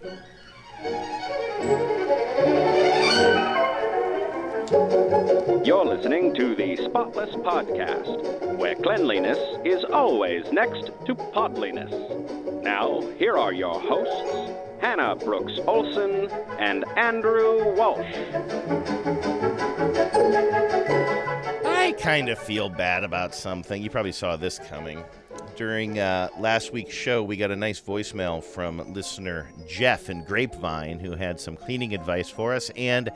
You're listening to the Spotless Podcast, where cleanliness is always next to podliness. Now, here are your hosts, Hannah Brooks Olson and Andrew Walsh. I kind of feel bad about something. You probably saw this coming. During last week's show, we got a nice voicemail from listener Jeff in Grapevine, who had some cleaning advice for us, and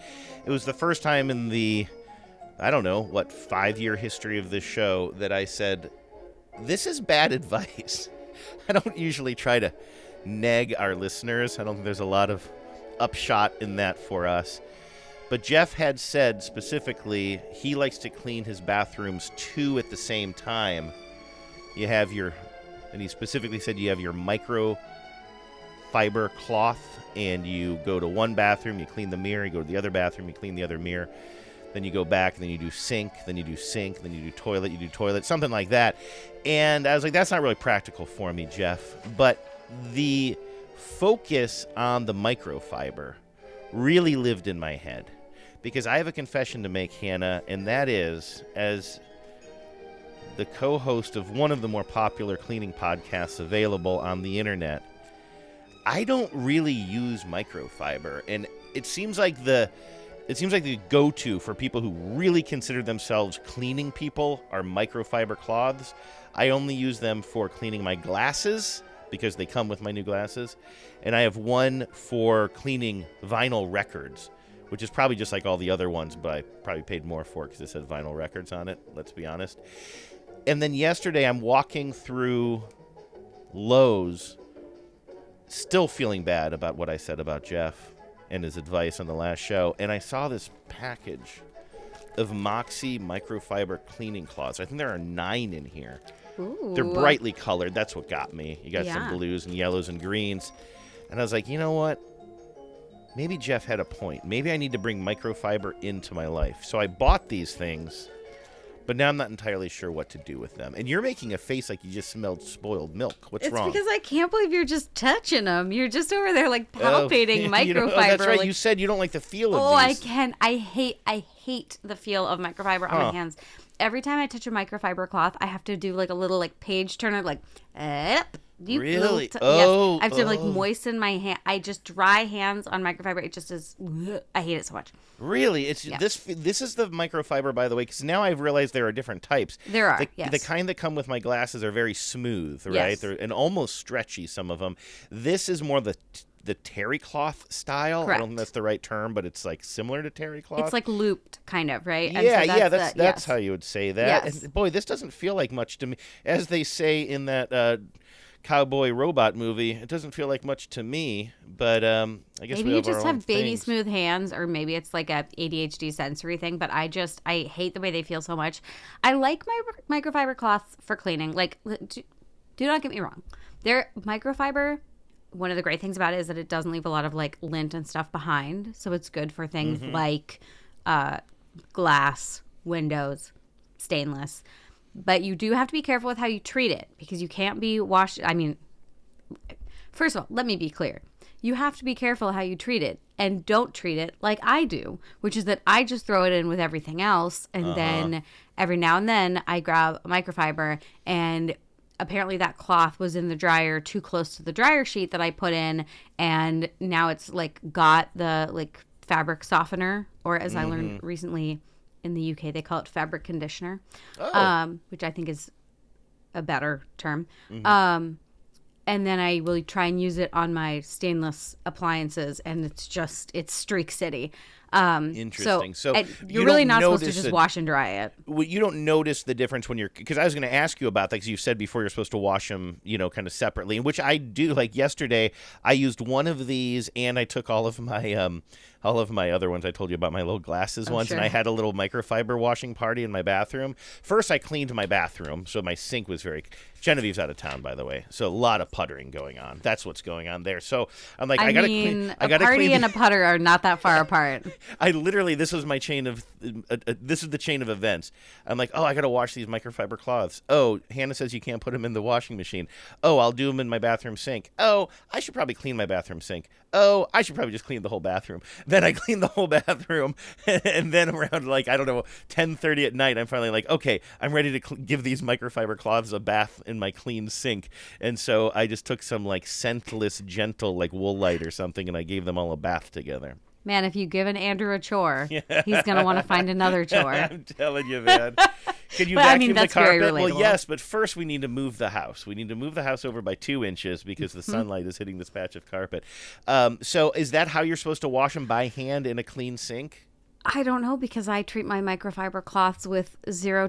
it was the first time in the, 5-year history of this show that I said, this is bad advice. I don't usually try to nag our listeners. I don't think there's a lot of upshot in that for us. But Jeff had said specifically he likes to clean his bathrooms 2 at the same time. You have and he specifically said you have your microfiber cloth, and you go to one bathroom, you clean the mirror, you go to the other bathroom, you clean the other mirror, then you go back, and then you do sink, then you do toilet, something like that. And I was like, that's not really practical for me, Jeff. But the focus on the microfiber really lived in my head, because I have a confession to make, Hannah, and that is, as the co-host of one of the more popular cleaning podcasts available on the internet, I don't really use microfiber, and it seems like the go-to for people who really consider themselves cleaning people are microfiber cloths. I only use them for cleaning my glasses because they come with my new glasses, and I have one for cleaning vinyl records, which is probably just like all the other ones, but I probably paid more for it because it says vinyl records on it, let's be honest. And then yesterday I'm walking through Lowe's, still feeling bad about what I said about Jeff and his advice on the last show, and I saw this package of Moxie microfiber cleaning cloths. I think there are 9 in here. Ooh. They're brightly colored. That's what got me. You got some blues and yellows and greens. And I was like, you know what? Maybe Jeff had a point. Maybe I need to bring microfiber into my life. So I bought these things, but now I'm not entirely sure what to do with them. And you're making a face like you just smelled spoiled milk. What's wrong? It's because I can't believe you're just touching them. You're just over there like palpating microfiber. That's right. Like, you said you don't like the feel of these. I hate the feel of microfiber on my hands. Every time I touch a microfiber cloth, I have to do like a little like page turner, like, really? Yes. I have to like moisten my hand. I just dry hands on microfiber. It just is. I hate it so much. Really? This is the microfiber, by the way, because now I've realized there are different types. There are, yes. The kind that come with my glasses are very smooth, right? Yes. They're and almost stretchy, some of them. This is more the terry cloth style. Correct. I don't think that's the right term, but it's like similar to terry cloth. It's like looped, kind of, right? That's how you would say that. Yes. And boy, this doesn't feel like much to me. As they say in that cowboy robot movie, it doesn't feel like much to me, but I guess maybe we you have just our own have baby things. smooth hands, or maybe it's like a ADHD sensory thing, but I hate the way they feel so much. I like my microfiber cloths for cleaning. Like, do not get me wrong. They're microfiber. One of the great things about it is that it doesn't leave a lot of like lint and stuff behind, so it's good for things like glass, windows, stainless. But you do have to be careful with how you treat it, because you can't be first of all, let me be clear. You have to be careful how you treat it, and don't treat it like I do, which is that I just throw it in with everything else, and then every now and then I grab a microfiber, and apparently that cloth was in the dryer too close to the dryer sheet that I put in, and now it's like got the like fabric softener, or as I learned recently in the UK, they call it fabric conditioner, which I think is a better term. And then I will try and use it on my stainless appliances, and it's streak city. Interesting. So you're really not supposed to just wash and dry it. Well, you don't notice the difference when because I was going to ask you about that, because you said before you're supposed to wash them, kind of separately, which I do. Like yesterday, I used one of these, and I took all of my other ones. I told you about my little glasses ones, sure. And I had a little microfiber washing party in my bathroom. First, I cleaned my bathroom, so my sink was Genevieve's out of town, by the way, so a lot of puttering going on. That's what's going on there. So I'm like, I got to clean. A party and a putter are not that far apart. I literally, this was my chain of, this is the chain of events. I'm like, oh, I got to wash these microfiber cloths. Oh, Hannah says you can't put them in the washing machine. Oh, I'll do them in my bathroom sink. Oh, I should probably clean my bathroom sink. Oh, I should probably just clean the whole bathroom. Then I clean the whole bathroom. And then around 10:30 at night, I'm finally like, okay, I'm ready to give these microfiber cloths a bath in my clean sink. And so I just took some scentless, gentle, wool light or something, and I gave them all a bath together. Man, if you give Andrew a chore, he's going to want to find another chore. I'm telling you, man. Can you vacuum the carpet? Well, yes, but first we need to move the house. We need to move the house over by 2 inches because the sunlight is hitting this patch of carpet. So is that how you're supposed to wash them, by hand in a clean sink? I don't know, because I treat my microfiber cloths with little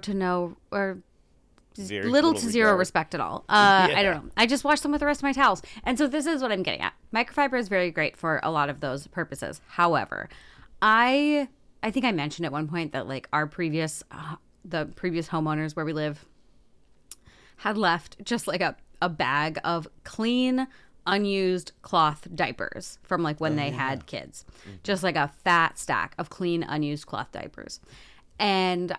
to zero respect at all. I don't know. I just wash them with the rest of my towels. And so this is what I'm getting at. Microfiber is very great for a lot of those purposes. However, I think I mentioned at one point that our previous the previous homeowners where we live had left just a bag of clean, unused cloth diapers from when they had kids. Mm-hmm. Just a fat stack of clean, unused cloth diapers. And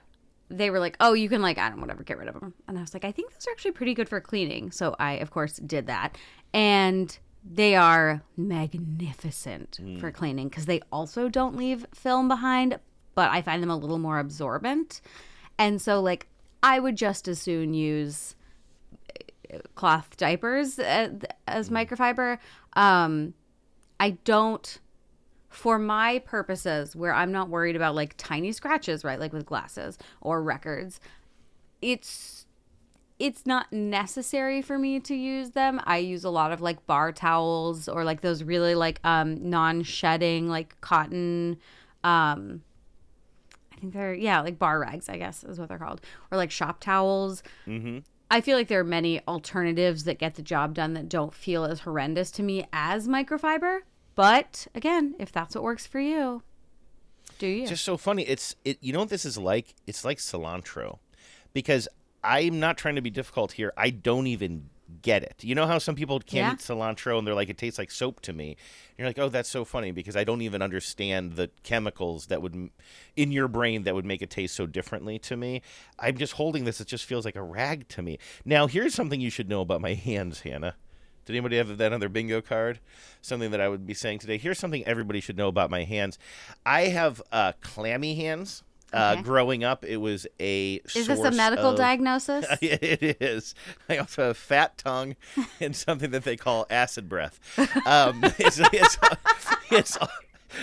they were like, oh, you can get rid of them. And I was like, I think those are actually pretty good for cleaning. So I, of course, did that. And they are magnificent for cleaning because they also don't leave film behind, but I find them a little more absorbent. And so I would just as soon use cloth diapers as microfiber. I don't... For my purposes, where I'm not worried about tiny scratches, right? With glasses or records, it's not necessary for me to use them. I use a lot of bar towels or those really non-shedding cotton. I think they're bar rags, I guess is what they're called, or shop towels. Mm-hmm. I feel there are many alternatives that get the job done that don't feel as horrendous to me as microfiber. But again, if that's what works for you, do you? It's just so funny. You know what this is like? It's like cilantro, because I'm not trying to be difficult here. I don't even get it. You know how some people can't eat cilantro and they're like, it tastes like soap to me. And you're like, oh, that's so funny, because I don't even understand the chemicals that would in your brain that would make it taste so differently to me. I'm just holding this. It just feels like a rag to me. Now, here's something you should know about my hands, Hannah. Did anybody have that on their bingo card? Something that I would be saying today. Here's something everybody should know about my hands. I have clammy hands. Okay. Growing up, it was a source Is this a medical diagnosis? It is. I also have fat tongue and something that they call acid breath.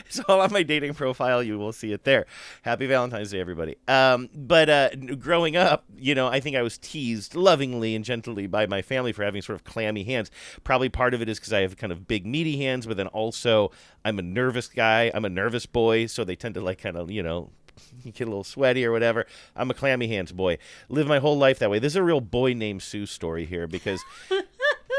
It's all on my dating profile. You will see it there. Happy Valentine's Day, everybody. But growing up, I think I was teased lovingly and gently by my family for having sort of clammy hands. Probably part of it is because I have kind of big, meaty hands, but then also I'm a nervous guy. I'm a nervous boy, so they tend to you get a little sweaty or whatever. I'm a clammy hands boy. Live my whole life that way. This is a real boy named Sue story here, because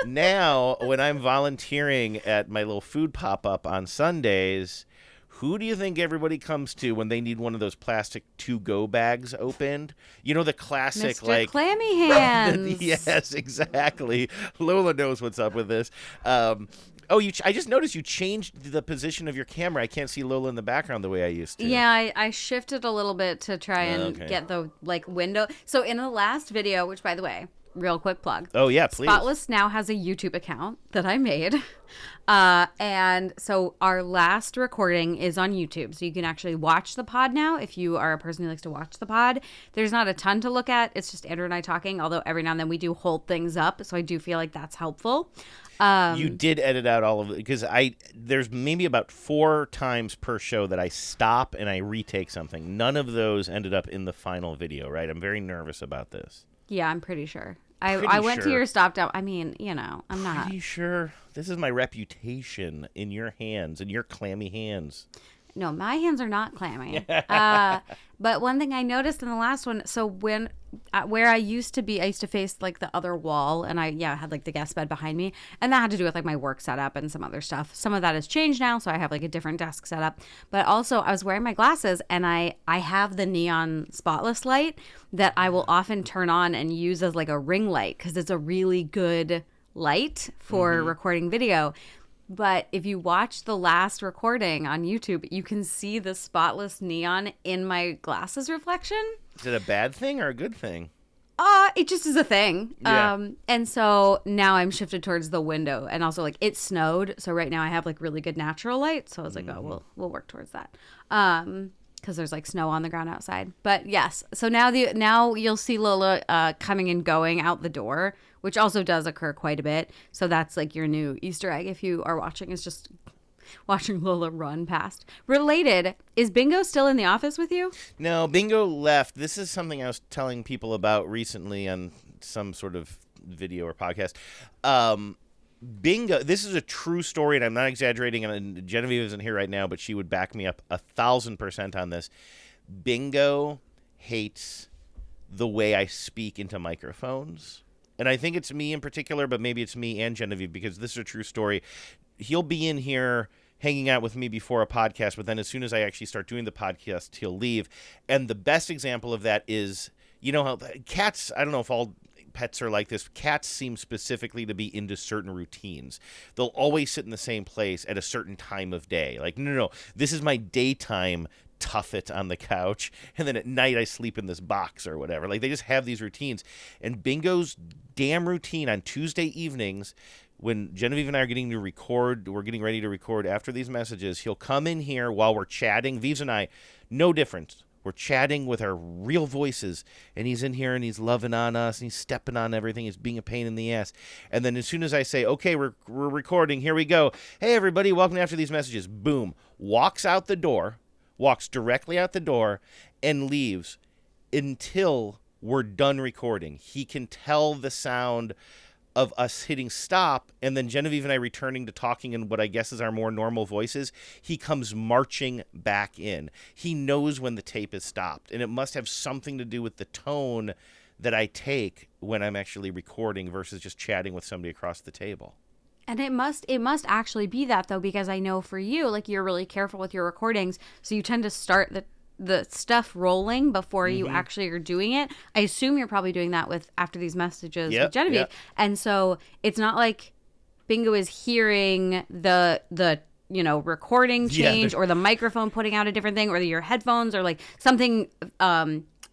now when I'm volunteering at my little food pop-up on Sundays, who do you think everybody comes to when they need one of those plastic to-go bags opened? You know, the classic, Mr. Clammy Hands. Yes, exactly. Lola knows what's up with this. I just noticed you changed the position of your camera. I can't see Lola in the background the way I used to. Yeah, I shifted a little bit to try and get the window. So in the last video, which by the way, real quick plug. Oh yeah, please. Spotless now has a YouTube account that I made. And so our last recording is on YouTube. So you can actually watch the pod now if you are a person who likes to watch the pod. There's not a ton to look at. It's just Andrew and I talking, although every now and then we do hold things up. So I do feel like that's helpful. You did edit out all of it, because there's maybe about 4 times per show that I stop and I retake something. None of those ended up in the final video, right? I'm very nervous about this. Yeah, I'm pretty sure. I went to your stop down. I mean, I'm not. Pretty sure. This is my reputation in your hands, in your clammy hands. No, my hands are not clammy. But one thing I noticed in the last one, so when where I used to face the other wall, and I had the guest bed behind me, and that had to do with my work setup and some other stuff. Some of that has changed now, so I have a different desk setup. But also I was wearing my glasses, and I have the neon Spotless light that I will often turn on and use as a ring light, because it's a really good light for recording video. But if you watch the last recording on YouTube, you can see the spotless neon in my glasses reflection. Is it a bad thing or a good thing? It just is a thing. Yeah. And so now I'm shifted towards the window, and also like it snowed, so right now I have like really good natural light. So I was like, oh, we'll work towards that. Because there's like snow on the ground outside. But yes, so now you'll see Lola coming and going out the door, which also does occur quite a bit. So that's like your new Easter egg if you are watching, is just watching Lola run past. Related, is Bingo still in the office with you? No, Bingo left. This is something I was telling people about recently on some sort of video or podcast. Bingo, this is a true story, and I'm not exaggerating, and Genevieve isn't here right now, but she would back me up 1,000% on this. Bingo hates the way I speak into microphones. And I think it's me in particular, but maybe it's me and Genevieve, because this is a true story. He'll be in here hanging out with me before a podcast, but then as soon as I actually start doing the podcast, he'll leave. And the best example of that is, you know how cats, I don't know if all pets are like this, cats seem specifically to be into certain routines. They'll always sit in the same place at a certain time of day. Like, no, this is my daytime tuffet on the couch, and then at night I sleep in this box or whatever. Like, they just have these routines. And Bingo's damn routine on Tuesday evenings, when Genevieve and I are getting ready to record after these messages, he'll come in here while we're chatting. Vives and I, no difference. We're chatting with our real voices, and he's in here, and he's loving on us, and he's stepping on everything. He's being a pain in the ass. And then as soon as I say, okay, we're recording, here we go. Hey, everybody, welcome to After These Messages. Boom. Walks directly out the door, and leaves until we're done recording. He can tell the sound of us hitting stop, and then Genevieve and I returning to talking in what I guess is our more normal voices. He comes marching back in. He knows when the tape is stopped, and it must have something to do with the tone that I take when I'm actually recording versus just chatting with somebody across the table. And it must actually be that, though, because I know for you, like, you're really careful with your recordings, so you tend to start the stuff rolling before you actually are doing it. I assume you're probably doing that with After These Messages with Genevieve. Yep. And so it's not like Bingo is hearing the recording change or the microphone putting out a different thing or your headphones or like something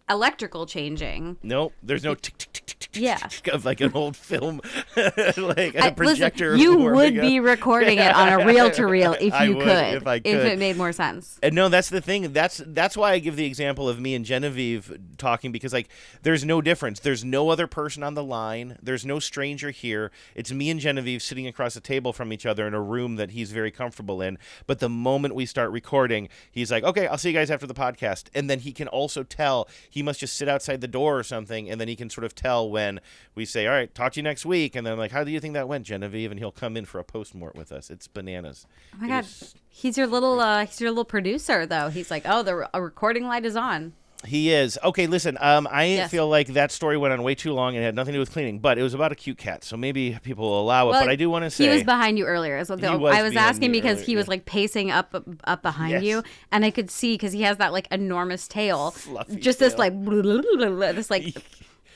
electrical changing. Nope, there's no tick tick tick tick tick of like an old film, like a projector. Listen, you would be recording it on a reel-to-reel if you could, if it made more sense. And no, that's the thing. That's why I give the example of me and Genevieve talking, because like there's no difference. There's no other person on the line. There's no stranger here. It's me and Genevieve sitting across the table from each other in a room that he's very comfortable in. But the moment we start recording, he's like, "Okay, I'll see you guys after the podcast." And then he can also tell. He must just sit outside the door or something, and then he can sort of tell when we say, all right, talk to you next week. And then I'm like, how do you think that went, Genevieve? And he'll come in for a post-mort with us. It's bananas. Oh, my God. He's your little producer, though. He's like, oh, the recording light is on. He is. Okay, listen, I feel like that story went on way too long and had nothing to do with cleaning, but it was about a cute cat, so maybe people will allow it. But I do want to say... He was behind you earlier. I was asking because he was like pacing up behind you, and I could see, because he has that like enormous tail. Fluffy just tail. This like... This like...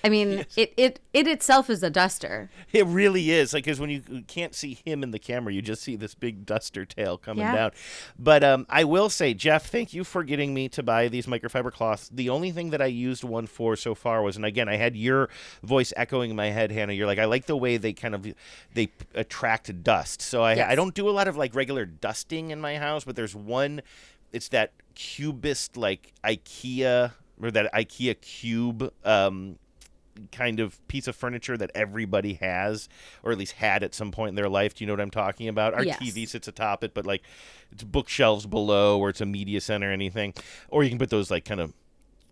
I mean, yes. it itself is a duster. It really is. Like, because when you can't see him in the camera, you just see this big duster tail coming down. But I will say, Jeff, thank you for getting me to buy these microfiber cloths. The only thing that I used one for so far was, and again, I had your voice echoing in my head, Hannah. You're like, I like the way they attract dust. So I don't do a lot of like regular dusting in my house, but there's one. It's that cubist like IKEA or that IKEA cube. Kind of piece of furniture that everybody has, or at least had at some point in their life. Do you know what I'm talking about? Our TV sits atop it, but like it's bookshelves below, or it's a media center or anything. Or you can put those like kind of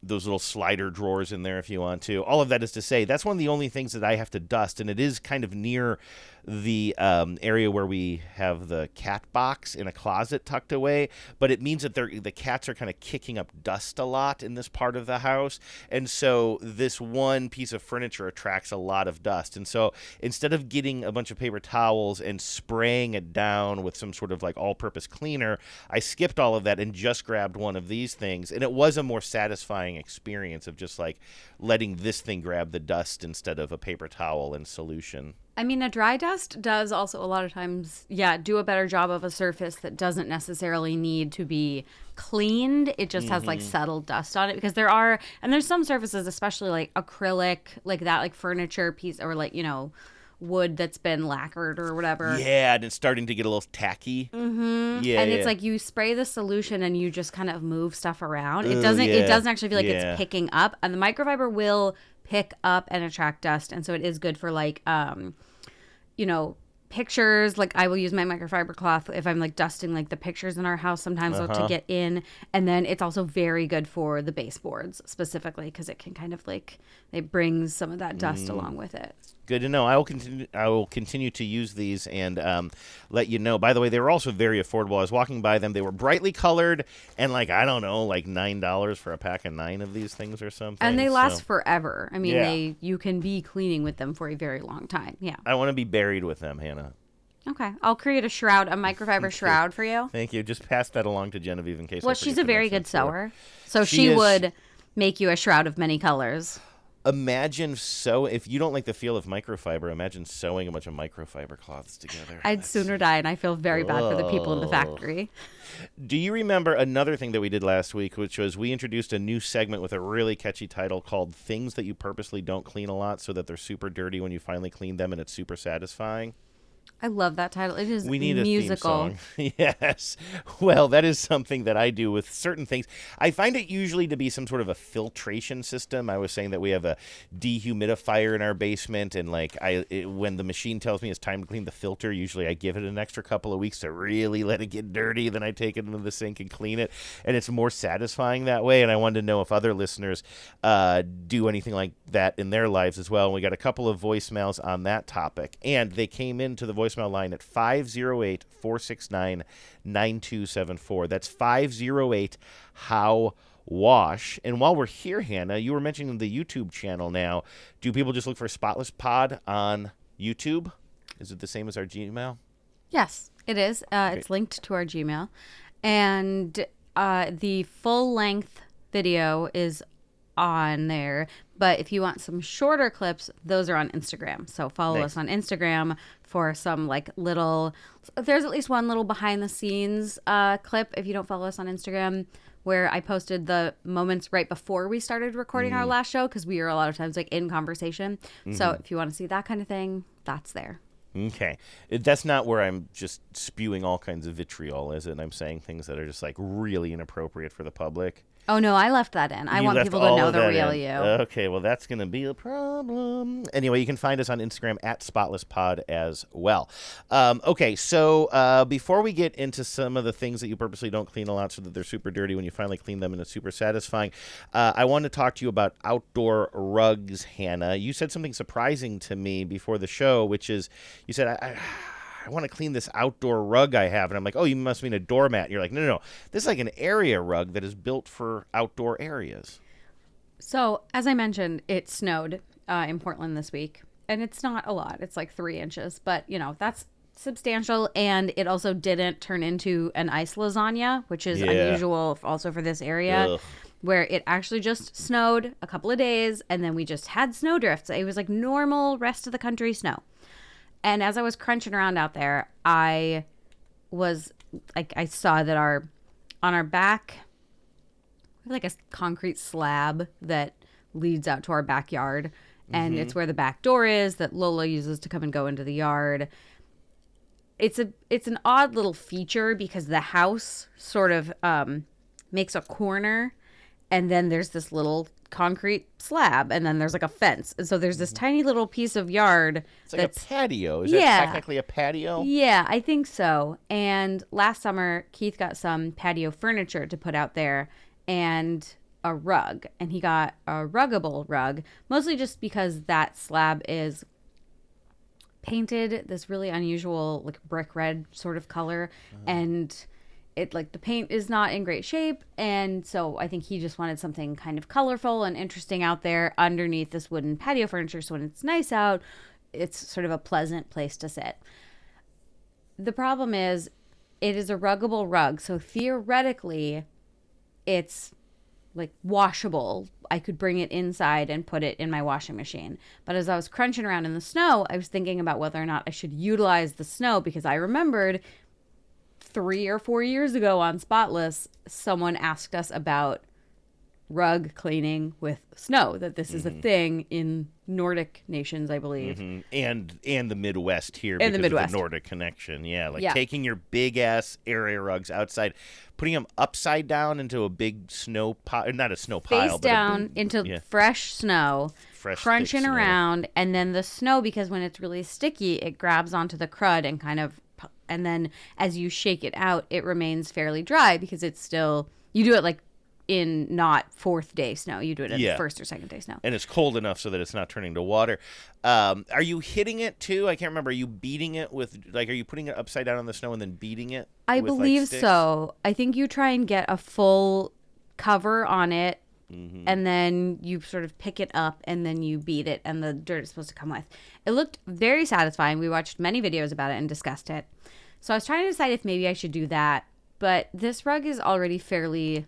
those little slider drawers in there if you want to. All of that is to say, that's one of the only things that I have to dust, and it is kind of near the area where we have the cat box in a closet tucked away, but it means that the cats are kind of kicking up dust a lot in this part of the house, and so this one piece of furniture attracts a lot of dust. And so instead of getting a bunch of paper towels and spraying it down with some sort of like all-purpose cleaner, I skipped all of that and just grabbed one of these things, and it was a more satisfying experience of just like letting this thing grab the dust instead of a paper towel and solution. I mean, a dry dust does also a lot of times, do a better job of a surface that doesn't necessarily need to be cleaned. It just has like settled dust on it, because there's some surfaces, especially like acrylic, like that, like furniture piece, or like, wood that's been lacquered or whatever. Yeah, and it's starting to get a little tacky. Mm-hmm. Yeah, and it's like you spray the solution and you just kind of move stuff around. It doesn't actually feel like it's picking up, and the microfiber will pick up and attract dust, and so it is good for like pictures. Like I will use my microfiber cloth if I'm like dusting like the pictures in our house sometimes to get in. And then it's also very good for the baseboards specifically, because it can kind of like, it brings some of that dust along with it. Good to know. I will continue to use these and let you know. By the way, they were also very affordable. I was walking by them. They were brightly colored and like, I don't know, like $9 for a pack of 9 of these things or something. And they last forever. I mean, you can be cleaning with them for a very long time. Yeah. I want to be buried with them, Hannah. Okay. I'll create a microfiber shroud for you. Thank you. Just pass that along to Genevieve in case I forget she's a very good sewer. So she would make you a shroud of many colors. Imagine if you don't like the feel of microfiber, imagine sewing a bunch of microfiber cloths together. I'd sooner die, and I feel very bad for the people in the factory. Do you remember another thing that we did last week, which was we introduced a new segment with a really catchy title called Things That You Purposely Don't Clean a Lot so that they're super dirty when you finally clean them and it's super satisfying? I love that title. It is we need musical. A theme song. Yes. Well, that is something that I do with certain things. I find it usually to be some sort of a filtration system. I was saying that we have a dehumidifier in our basement, and like when the machine tells me it's time to clean the filter, usually I give it an extra couple of weeks to really let it get dirty. Then I take it into the sink and clean it, and it's more satisfying that way. And I wanted to know if other listeners do anything like that in their lives as well. And we got a couple of voicemails on that topic, and they came into the voicemail line at 508-469-9274. That's 508-HOW-WASH. And while we're here, Hannah, you were mentioning the YouTube channel now. Do people just look for Spotless Pod on YouTube? Is it the same as our Gmail? Yes, it is. It's linked to our Gmail. And the full-length video is on there, but if you want some shorter clips, those are on Instagram. So follow us on Instagram for some like there's at least one little behind the scenes clip if you don't follow us on Instagram, where I posted the moments right before we started recording our last show, because we were a lot of times like in conversation. So if you want to see that kind of thing, that's there. Okay. That's not where I'm just spewing all kinds of vitriol, is it? And I'm saying things that are just like really inappropriate for the public. Oh, no, I left that in. I want people to know the real you. Okay, well, that's going to be a problem. Anyway, you can find us on Instagram at SpotlessPod as well. Okay, so before we get into some of the things that you purposely don't clean a lot so that they're super dirty when you finally clean them and it's super satisfying, I want to talk to you about outdoor rugs, Hannah. You said something surprising to me before the show, which is you said, I want to clean this outdoor rug I have. And I'm like, oh, you must mean a doormat. And you're like, no. This is like an area rug that is built for outdoor areas. So, as I mentioned, it snowed in Portland this week. And it's not a lot. It's like 3 inches. But, that's substantial. And it also didn't turn into an ice lasagna, which is unusual also for this area. Ugh. Where it actually just snowed a couple of days. And then we just had snow drifts. It was like normal rest of the country snow. And as I was crunching around out there, I saw that on our back, like a concrete slab that leads out to our backyard. And it's where the back door is that Lola uses to come and go into the yard. It's an odd little feature because the house sort of makes a corner, and then there's this little concrete slab, and then there's like a fence, and so there's this tiny little piece of yard. It's like a patio. Is that technically a patio? Yeah, I think so. And last summer, Keith got some patio furniture to put out there and a rug, and he got a ruggable rug, mostly just because that slab is painted this really unusual like brick red sort of color, and it like the paint is not in great shape, and so I think he just wanted something kind of colorful and interesting out there underneath this wooden patio furniture, so when it's nice out, it's sort of a pleasant place to sit. The problem is it is a ruggable rug, so theoretically it's like washable I could bring it inside and put it in my washing machine. But as I was crunching around in the snow, I was thinking about whether or not I should utilize the snow, because I remembered 3 or 4 years ago on Spotless, someone asked us about rug cleaning with snow, that this is a thing in Nordic nations, I believe. And the Midwest here, And because the Midwest. of the Nordic connection. Yeah, like Yeah. taking your big-ass area rugs outside, putting them upside down into a big snow pile, not a snow pile, Face but down into fresh snow, Fresh, thick crunching snow. around, and then the snow, because when it's really sticky, it grabs onto the crud and and then as you shake it out, it remains fairly dry, because it's still, you do it like in not fourth day snow, you do it in first or second day snow. And it's cold enough so that it's not turning to water. Are you hitting it too? I can't remember. Are you beating it with, like, are you putting it upside down on the snow and then beating it? I with, believe like, sticks? so. I think you try and get a full cover on it, and then you sort of pick it up and then you beat it, and the dirt is supposed to come with. It looked very satisfying. We watched many videos about it and discussed it. So I was trying to decide if maybe I should do that, but this rug is already fairly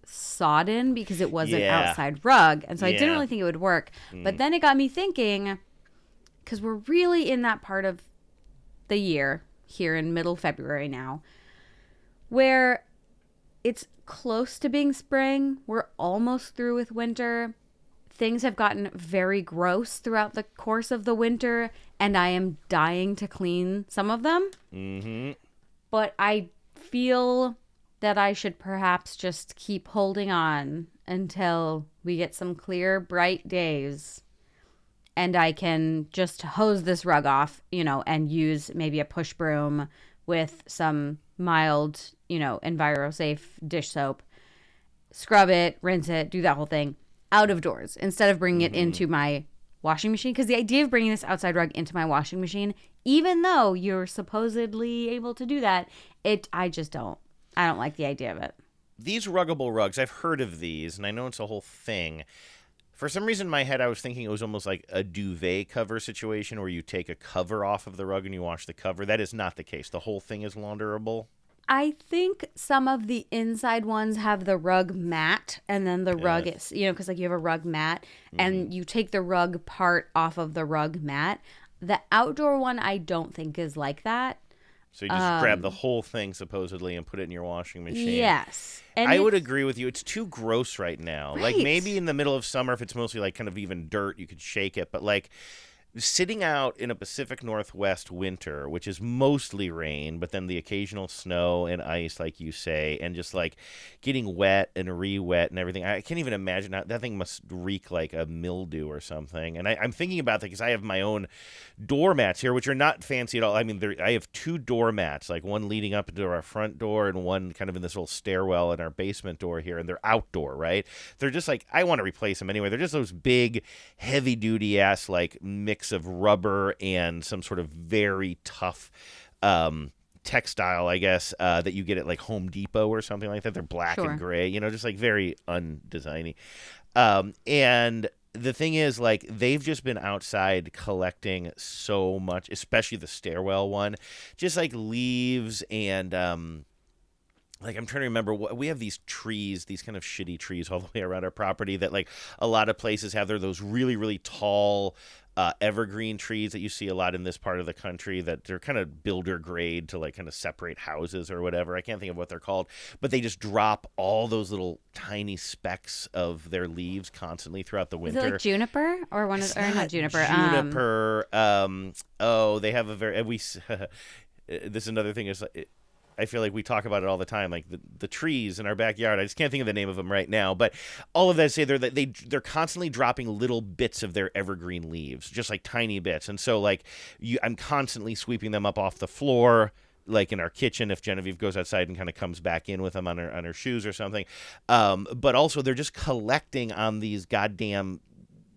sodden because it was an outside rug, and so I didn't really think it would work. But then it got me thinking, because we're really in that part of the year here in middle February now where it's close to being spring, we're almost through with winter, things have gotten very gross throughout the course of the winter, and I am dying to clean some of them. But I feel that I should perhaps just keep holding on until we get some clear, bright days, and I can just hose this rug off, and use maybe a push broom with some mild, EnviroSafe dish soap, scrub it, rinse it, do that whole thing out of doors instead of bringing it into my washing machine. Because the idea of bringing this outside rug into my washing machine, even though you're supposedly able to do that, I don't like the idea of it. These ruggable rugs, I've heard of these, and I know it's a whole thing. For some reason in my head, I was thinking it was almost like a duvet cover situation where you take a cover off of the rug and you wash the cover. That is not the case. The whole thing is launderable. I think some of the inside ones have the rug mat, and then the rug is, because like you have a rug mat, and you take the rug part off of the rug mat. The outdoor one, I don't think is like that. So you just grab the whole thing, supposedly, and put it in your washing machine. Yes. And I would agree with you. It's too gross right now. Right. Like, maybe in the middle of summer, if it's mostly, like, kind of even dirt, you could shake it. But, like, sitting out in a Pacific Northwest winter, which is mostly rain, but then the occasional snow and ice, like you say, and just, like, getting wet and re-wet and everything. I can't even imagine how that thing must reek like a mildew or something. And I'm thinking about that because I have my own doormats here, which are not fancy at all. I mean, I have two doormats, like one leading up into our front door and one kind of in this little stairwell in our basement door here, and they're outdoor, right? They're just like, I want to replace them anyway. They're just those big, heavy-duty ass, like, mix of rubber and some sort of very tough textile, I guess, that you get at, like, Home Depot or something like that. They're black and gray, just, like, very undesigny. And the thing is, like, they've just been outside collecting so much, especially the stairwell one, just like leaves and like, I'm trying to remember, we have these trees, these kind of shitty trees all the way around our property that, like, a lot of places have. They're those really, really tall evergreen trees that you see a lot in this part of the country that they're kind of builder grade to, like, kind of separate houses or whatever. I can't think of what they're called, but they just drop all those little tiny specks of their leaves constantly throughout the winter. Is it like juniper or not juniper? Juniper. They have a very, this is another thing is, I feel like we talk about it all the time, like the trees in our backyard. I just can't think of the name of them right now. But all of that to say they're constantly dropping little bits of their evergreen leaves, just like tiny bits. And so, like, I'm constantly sweeping them up off the floor, like in our kitchen if Genevieve goes outside and kind of comes back in with them on her shoes or something. But also they're just collecting on these goddamn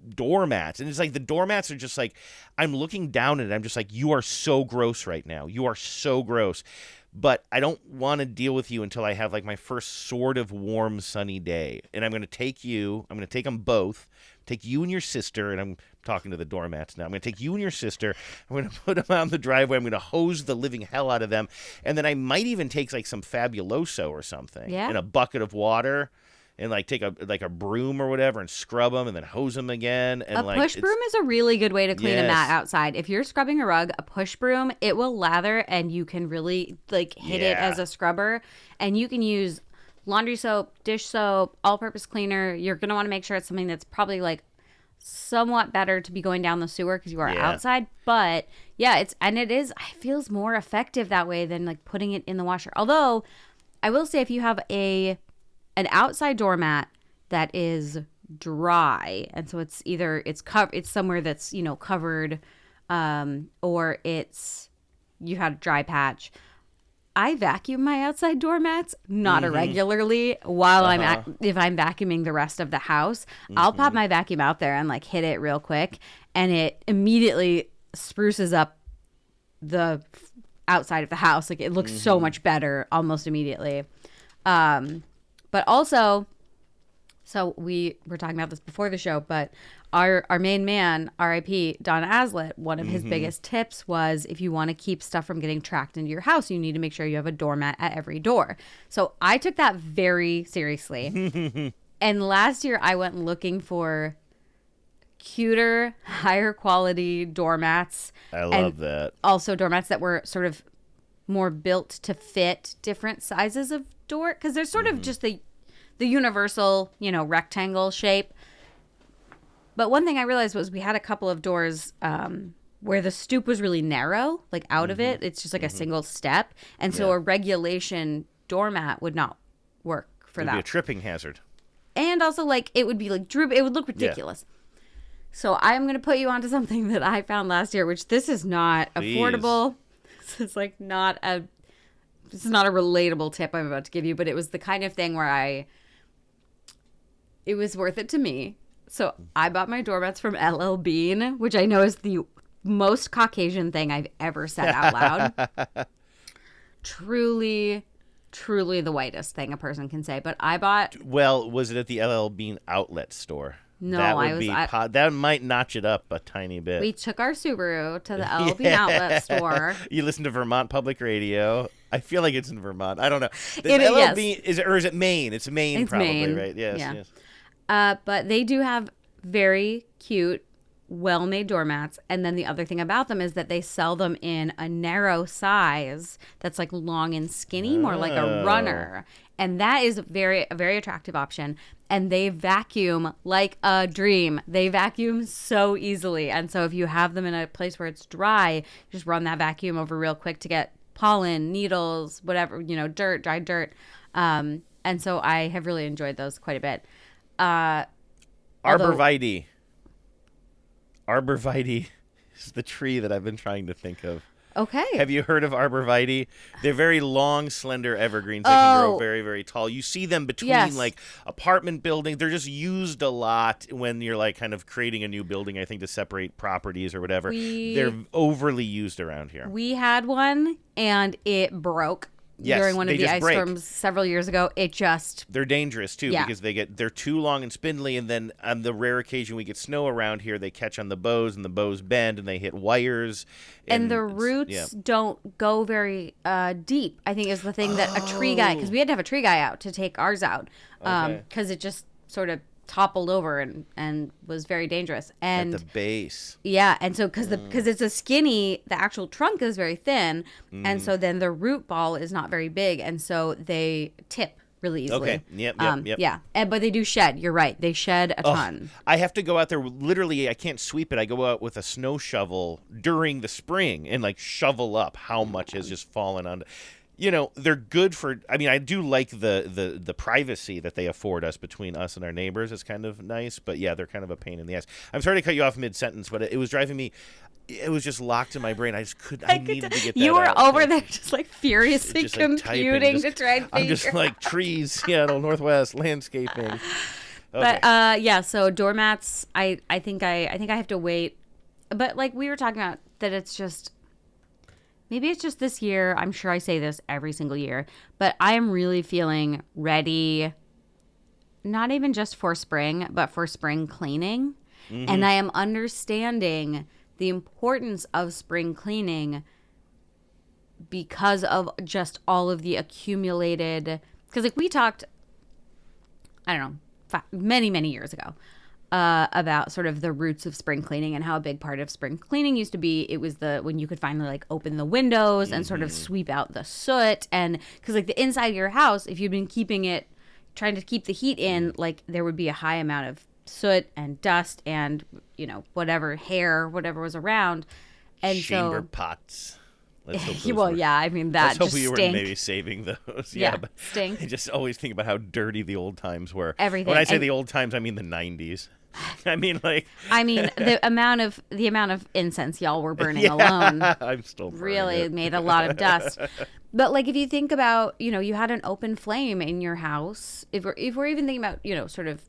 doormats, and it's like the doormats are just like, I'm looking down at it, I'm just like, you are so gross right now. You are so gross. But I don't want to deal with you until I have, like, my first sort of warm, sunny day. And I'm going to take them both, take you and your sister, and I'm talking to the doormats now. I'm going to take you and your sister, I'm going to put them on the driveway, I'm going to hose the living hell out of them, and then I might even take, like, some Fabuloso or something in a bucket of water, and like take a broom or whatever and scrub them and then hose them again. And a push broom is a really good way to clean a mat outside. If you're scrubbing a rug, a push broom, it will lather and you can really like hit it as a scrubber. And you can use laundry soap, dish soap, all-purpose cleaner. You're going to want to make sure it's something that's probably like somewhat better to be going down the sewer because you are outside. But yeah, it feels more effective that way than like putting it in the washer. Although I will say if you have an outside doormat that is dry, and so it's either it's somewhere that's, you know, covered, or you had a dry patch. I vacuum my outside doormats, not irregularly, while if I'm vacuuming the rest of the house. I'll pop my vacuum out there and like hit it real quick, and it immediately spruces up the outside of the house. Like it looks so much better almost immediately. But also, so we were talking about this before the show, but our main man, R.I.P. Don Aslett, one of his biggest tips was if you want to keep stuff from getting tracked into your house, you need to make sure you have a doormat at every door. So I took that very seriously. And last year I went looking for cuter, higher quality doormats. I love that. Also doormats that were sort of more built to fit different sizes of door, because there's sort of just the universal, you know, rectangle shape. But one thing I realized was we had a couple of doors where the stoop was really narrow, like out of it. It's just like a single step. And so a regulation doormat would not work for that. It would be a tripping hazard. And also, like, it would be like droop. It would look ridiculous. So I'm going to put you onto something that I found last year, which this is not affordable. This is like this is not a relatable tip I'm about to give you, but it was the kind of thing where it was worth it to me. So I bought my doormats from LL Bean, which I know is the most Caucasian thing I've ever said out loud. Truly, truly the whitest thing a person can say. But I bought... Well, was it at the LL Bean outlet store? No, that might notch it up a tiny bit. We took our Subaru to the LL Bean outlet store. You listen to Vermont Public Radio. I feel like it's in Vermont. I don't know. LL Bean, is it Maine? It's Maine, it's probably, Maine. Right? Yes, yes. But they do have very cute, well-made doormats. And then the other thing about them is that they sell them in a narrow size that's like long and skinny, more like a runner. And that is a very attractive option. And they vacuum like a dream. They vacuum so easily. And so if you have them in a place where it's dry, just run that vacuum over real quick to get pollen, needles, whatever, you know, dirt, dry dirt. And so I have really enjoyed those quite a bit. Arborvitae. Arborvitae is the tree that I've been trying to think of. Okay. Have you heard of arborvitae? They're very long, slender evergreens. They can grow very, very tall. You see them between like apartment buildings. They're just used a lot when you're like kind of creating a new building, I think, to separate properties or whatever. They're overly used around here. We had one and it broke. Yes, during one of the ice storms several years ago. They're dangerous too because they're too long and spindly, and then on the rare occasion we get snow around here, they catch on the bows and the bows bend and they hit wires. And the roots don't go very deep, I think is the thing that a tree guy, because we had to have a tree guy out to take ours out because it just sort of toppled over and was very dangerous. And at the base. Yeah, and so because it's a skinny, the actual trunk is very thin, and so then the root ball is not very big, and so they tip really easily. Okay. Yep. Yeah, but they do shed. You're right. They shed a ton. I have to go out there. Literally, I can't sweep it. I go out with a snow shovel during the spring and like shovel up how much has just fallen on. You know, they're good for, I mean, I do like the privacy that they afford us between us and our neighbors. It's kind of nice, but yeah, they're kind of a pain in the ass. I'm sorry to cut you off mid-sentence, but it was driving me, it was just locked in my brain. I needed to get that You were out. over there just like furiously just, like, computing to try and figure I'm just like trees, Seattle, Northwest, landscaping. Okay. But so doormats, I think I have to wait. But like we were talking about that it's just, maybe it's just this year. I'm sure I say this every single year, but I am really feeling ready, not even just for spring, but for spring cleaning. Mm-hmm. And I am understanding the importance of spring cleaning because of just all of the accumulated, because like we talked I don't know, many, many years ago, about sort of the roots of spring cleaning and how a big part of spring cleaning used to be. It was when you could finally like open the windows and sort of sweep out the soot. And because like the inside of your house, if you'd been trying to keep the heat in, like there would be a high amount of soot and dust and, whatever hair, whatever was around. And chamber pots. Let's hope I mean, that let's hope we stink. were maybe saving those. Yeah, but stink. I just always think about how dirty the old times were. Everything. When I say the old times, I mean the 90s. I mean, the amount of incense y'all were burning alone. I'm still burning really it. made a lot of dust. But like if you think about, you had an open flame in your house. If we're even thinking about, sort of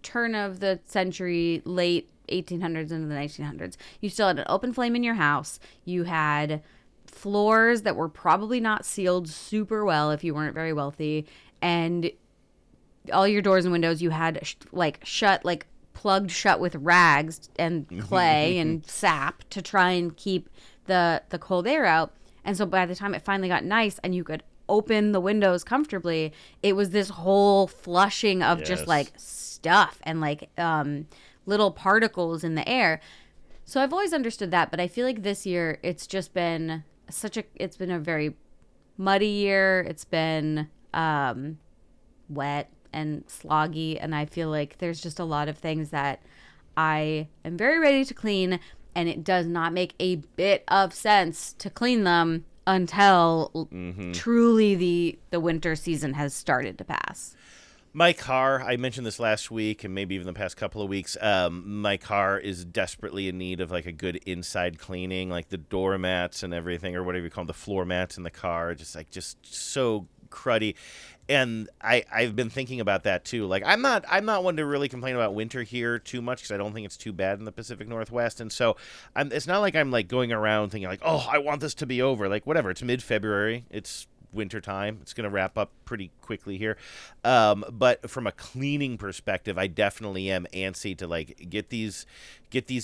turn of the century, late 1800s into the 1900s, you still had an open flame in your house. You had floors that were probably not sealed super well if you weren't very wealthy, and all your doors and windows you had plugged shut with rags and clay and sap to try and keep the cold air out. And so by the time it finally got nice and you could open the windows comfortably, it was this whole flushing of just like stuff and like little particles in the air. So I've always understood that, but I feel like this year it's just been it's been a very muddy year. It's been wet and sloggy, and I feel like there's just a lot of things that I am very ready to clean, and it does not make a bit of sense to clean them until truly the winter season has started to pass. My car, I mentioned this last week and maybe even the past couple of weeks, my car is desperately in need of like a good inside cleaning, like the doormats and everything, or whatever you call them, the floor mats in the car, just so cruddy. And I've been thinking about that too. Like I'm not one to really complain about winter here too much because I don't think it's too bad in the Pacific Northwest. And so it's not like I'm like going around thinking like, oh, I want this to be over. Like whatever, it's mid-February, it's winter time, it's going to wrap up pretty quickly here. But from a cleaning perspective, I definitely am antsy to like get these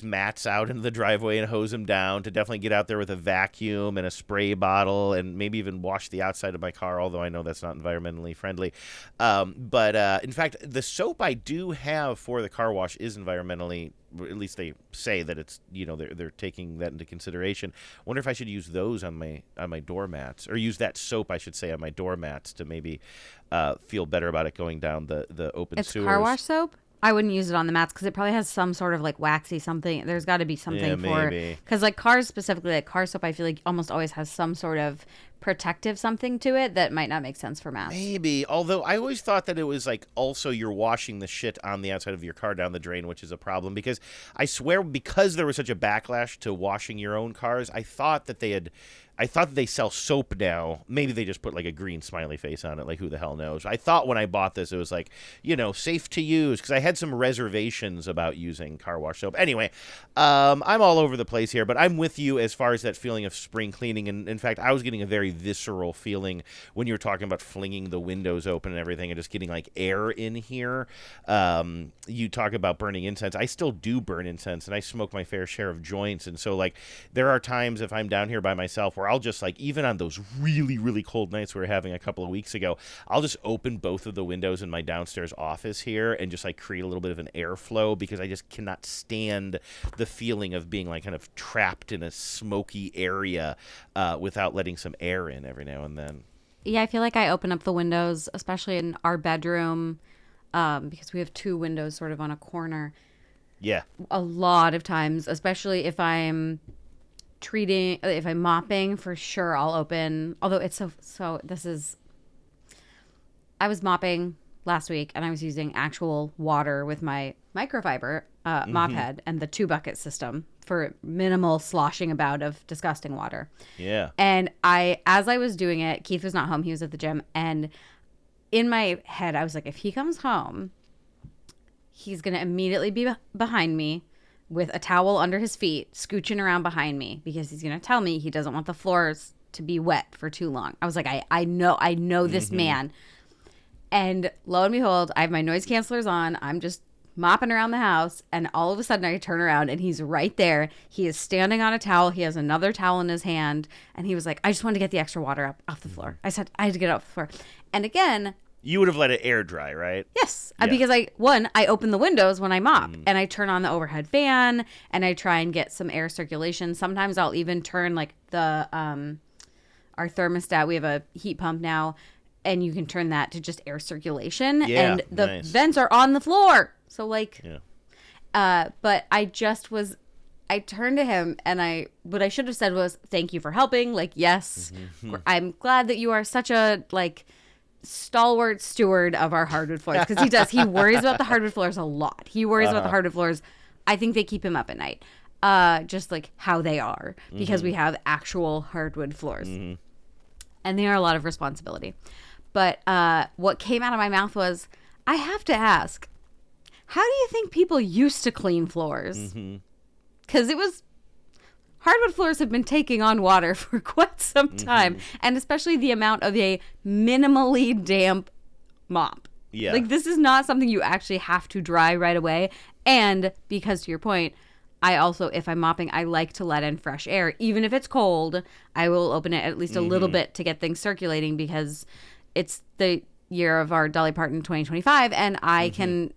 mats out into the driveway and hose them down, to definitely get out there with a vacuum and a spray bottle and maybe even wash the outside of my car, although I know that's not environmentally friendly. But in fact, the soap I do have for the car wash is environmentally, at least they say that it's, they're taking that into consideration. I wonder if I should use those on my doormats, or use that soap, I should say, on my doormats to maybe feel better about it going down the open sewers. It's car wash soap? I wouldn't use it on the mats because it probably has some sort of like waxy something. There's got to be something for, because like cars specifically, like car soap, I feel like almost always has some sort of protective something to it that might not make sense for mats. Maybe, although I always thought that it was like also you're washing the shit on the outside of your car down the drain, which is a problem, because I swear, because there was such a backlash to washing your own cars, I thought that they sell soap now. Maybe they just put like a green smiley face on it. Like, who the hell knows? I thought when I bought this, it was like, safe to use, because I had some reservations about using car wash soap. Anyway, I'm all over the place here, but I'm with you as far as that feeling of spring cleaning. And in fact, I was getting a very visceral feeling when you were talking about flinging the windows open and everything and just getting like air in here. You talk about burning incense. I still do burn incense, and I smoke my fair share of joints. And so like there are times if I'm down here by myself where I'll just like, even on those really, really cold nights we were having a couple of weeks ago, I'll just open both of the windows in my downstairs office here and just like create a little bit of an airflow, because I just cannot stand the feeling of being like kind of trapped in a smoky area without letting some air in every now and then. Yeah, I feel like I open up the windows, especially in our bedroom, because we have two windows sort of on a corner. Yeah. A lot of times, especially if I'm mopping, for sure I'll open, although it's I was mopping last week and I was using actual water with my microfiber mop head and the 2-bucket system for minimal sloshing about of disgusting water. Yeah. And as I was doing it, Keith was not home, he was at the gym, and in my head I was like, if he comes home, he's gonna immediately be behind me with a towel under his feet, scooching around behind me, because he's going to tell me he doesn't want the floors to be wet for too long. I was like, I know this man. And lo and behold, I have my noise cancelers on. I'm just mopping around the house. And all of a sudden I turn around and he's right there. He is standing on a towel. He has another towel in his hand. And he was like, I just wanted to get the extra water up off the floor. I said, I had to get it off the floor. And again, You would have let it air dry, right? Yes, Yeah. because I open the windows when I mop, and I turn on the overhead fan, and I try and get some air circulation. Sometimes I'll even turn like the our thermostat. We have a heat pump now, and you can turn that to just air circulation. Yeah, and the nice. vents are on the floor, so like, Yeah. but I turned to him, and what I should have said was, "Thank you for helping." Like, yes, I'm glad that you are such a like stalwart steward of our hardwood floors, because he does. He worries about the hardwood floors a lot. He worries about the hardwood floors. I think they keep him up at night, just like how they are, because we have actual hardwood floors, and they are a lot of responsibility. But what came out of my mouth was, I have to ask, how do you think people used to clean floors? Because hardwood floors have been taking on water for quite some time, and especially the amount of a minimally damp mop. Yeah. Like, this is not something you actually have to dry right away. And because, to your point, I also, if I'm mopping, I like to let in fresh air. Even if it's cold, I will open it at least a little bit to get things circulating, because it's the year of our Dolly Parton 2025, and I can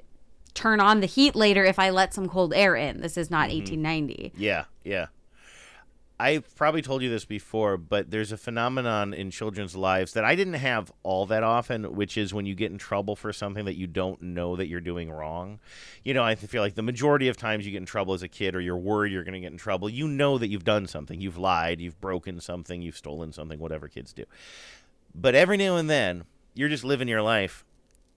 turn on the heat later if I let some cold air in. This is not 1890. Yeah, yeah. I've probably told you this before, but there's a phenomenon in children's lives that I didn't have all that often, which is when you get in trouble for something that you don't know that you're doing wrong. You know, I feel like the majority of times you get in trouble as a kid, or you're worried you're going to get in trouble, you know that you've done something. You've lied, you've broken something, you've stolen something, whatever kids do. But every now and then, you're just living your life,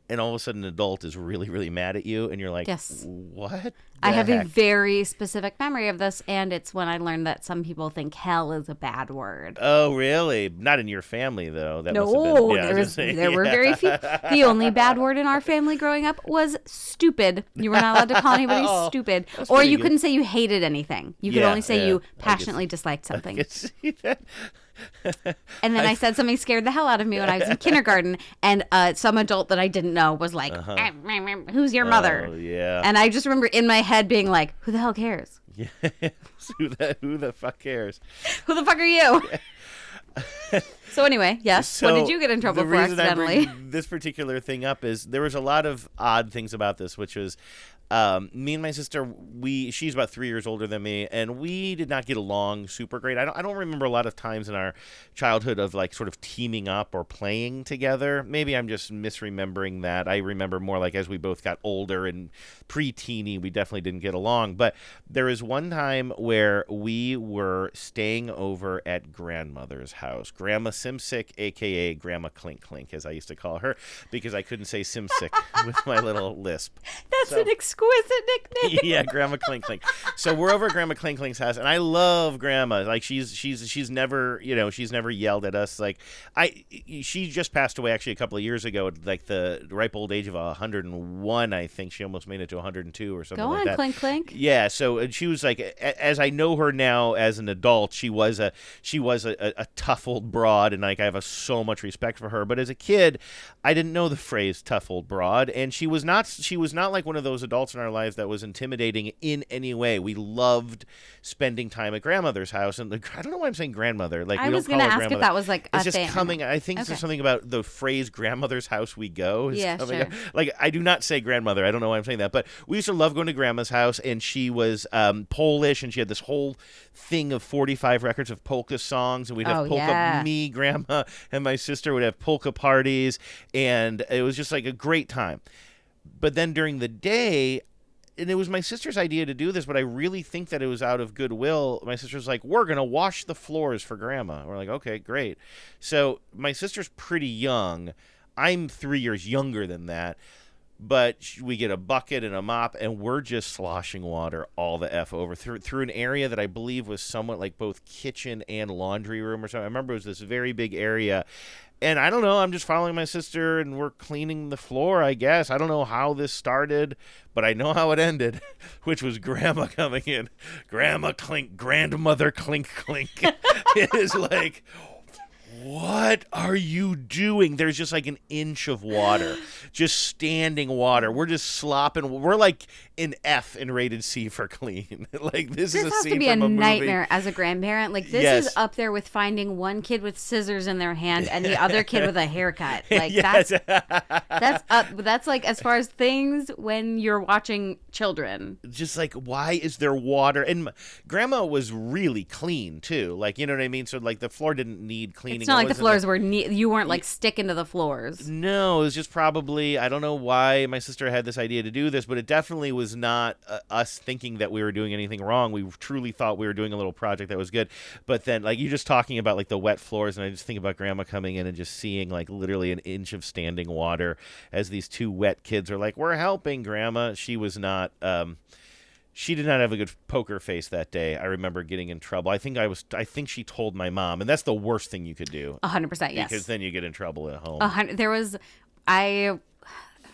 and all of a sudden an adult is really, really mad at you, and you're like, Yes. what? I have a heck? very specific memory of this, and it's when I learned that some people think hell is a bad word. Oh, really? Not in your family, though. That No, must have been, yeah, I there was gonna say, were very few. The only bad word in our family growing up was stupid. You were not allowed to call anybody stupid. Or pretty you good. couldn't say you hated anything. You could Yeah, only say yeah. you I passionately disliked I something. could see that. And then I said something scared the hell out of me when I was in kindergarten, and some adult that I didn't know was like, "Who's your mother?" Oh, yeah. And I just remember in my head being like, "Who the hell cares? Yeah. Who the fuck cares? Who the fuck are you?" So anyway, yes. What did you get in trouble the for reason accidentally? I bring this particular thing up is there was a lot of odd things about this, which was me and my sister, she's about 3 years older than me, and we did not get along super great. I don't remember a lot of times in our childhood of like sort of teaming up or playing together. Maybe I'm just misremembering that. I remember more like as we both got older and pre-teeny, we definitely didn't get along. But there was one time where we were staying over at grandmother's house, Grandma Simsick, aka Grandma Clink Clink, as I used to call her, because I couldn't say Simsick with my little lisp. That's an exquisite nickname. Yeah, Grandma Clink Clink. So we're over at Grandma Clink Clink's house, and I love Grandma. Like she's never, she's never yelled at us. Like she just passed away actually a couple of years ago at like the ripe old age of 101. I think she almost made it to 102 or something Go like on, that. Clink Clink. Yeah. So she was like, as I know her now as an adult, she was a tough old broad, and like I have so much respect for her. But as a kid, I didn't know the phrase tough old broad, and she was not like one of those adults in our lives that was intimidating in any way. We loved spending time at grandmother's house, and I don't know why I'm saying grandmother. Like I we was don't call going to her ask grandmother. if that was like a It's just thing. coming. I think Okay. there's something about the phrase "grandmother's house we go." Is Yeah, coming sure. up. Like I do not say grandmother. I don't know why I'm saying that, but we used to love going to grandma's house, and she was Polish, and she had this whole thing of 45 records of polka songs, and we'd have Oh, polka. yeah. Me, grandma, and my sister would have polka parties, and it was just like a great time. But then during the day, and it was my sister's idea to do this, but I really think that it was out of goodwill. My sister's like, we're going to wash the floors for grandma. We're like, okay, great. So my sister's pretty young. I'm 3 years younger than that. But we get a bucket and a mop, and we're just sloshing water all the F over through an area that I believe was somewhat like both kitchen and laundry room or something. I remember it was this very big area. And I don't know, I'm just following my sister, and we're cleaning the floor, I guess. I don't know how this started, but I know how it ended, which was Grandma coming in. Grandma Clink, Grandmother Clink Clink. It is like, what are you doing? There's just like an inch of water, just standing water. We're just slopping. We're like an F in rated C for clean. Like this is a has scene to be from a a movie. nightmare as a grandparent. Like this Yes. is up there with finding one kid with scissors in their hand and the other kid with a haircut. Like Yes. that's like as far as things when you're watching children. Just like, why is there water? And Grandma was really clean too. Like, you know what I mean? So like the floor didn't need cleaning. It's not It like the wasn't floors were you weren't like sticking to the floors. No, it was just probably, I don't know why my sister had this idea to do this, but it definitely was not us thinking that we were doing anything wrong. We truly thought we were doing a little project that was good. But then, like, you're just talking about, like, the wet floors, and I just think about Grandma coming in and just seeing, like, literally an inch of standing water as these two wet kids are like, we're helping, Grandma. She was not... She did not have a good poker face that day. I remember getting in trouble. I think she told my mom, and that's the worst thing you could do. 100%, yes. Because then you get in trouble at home. I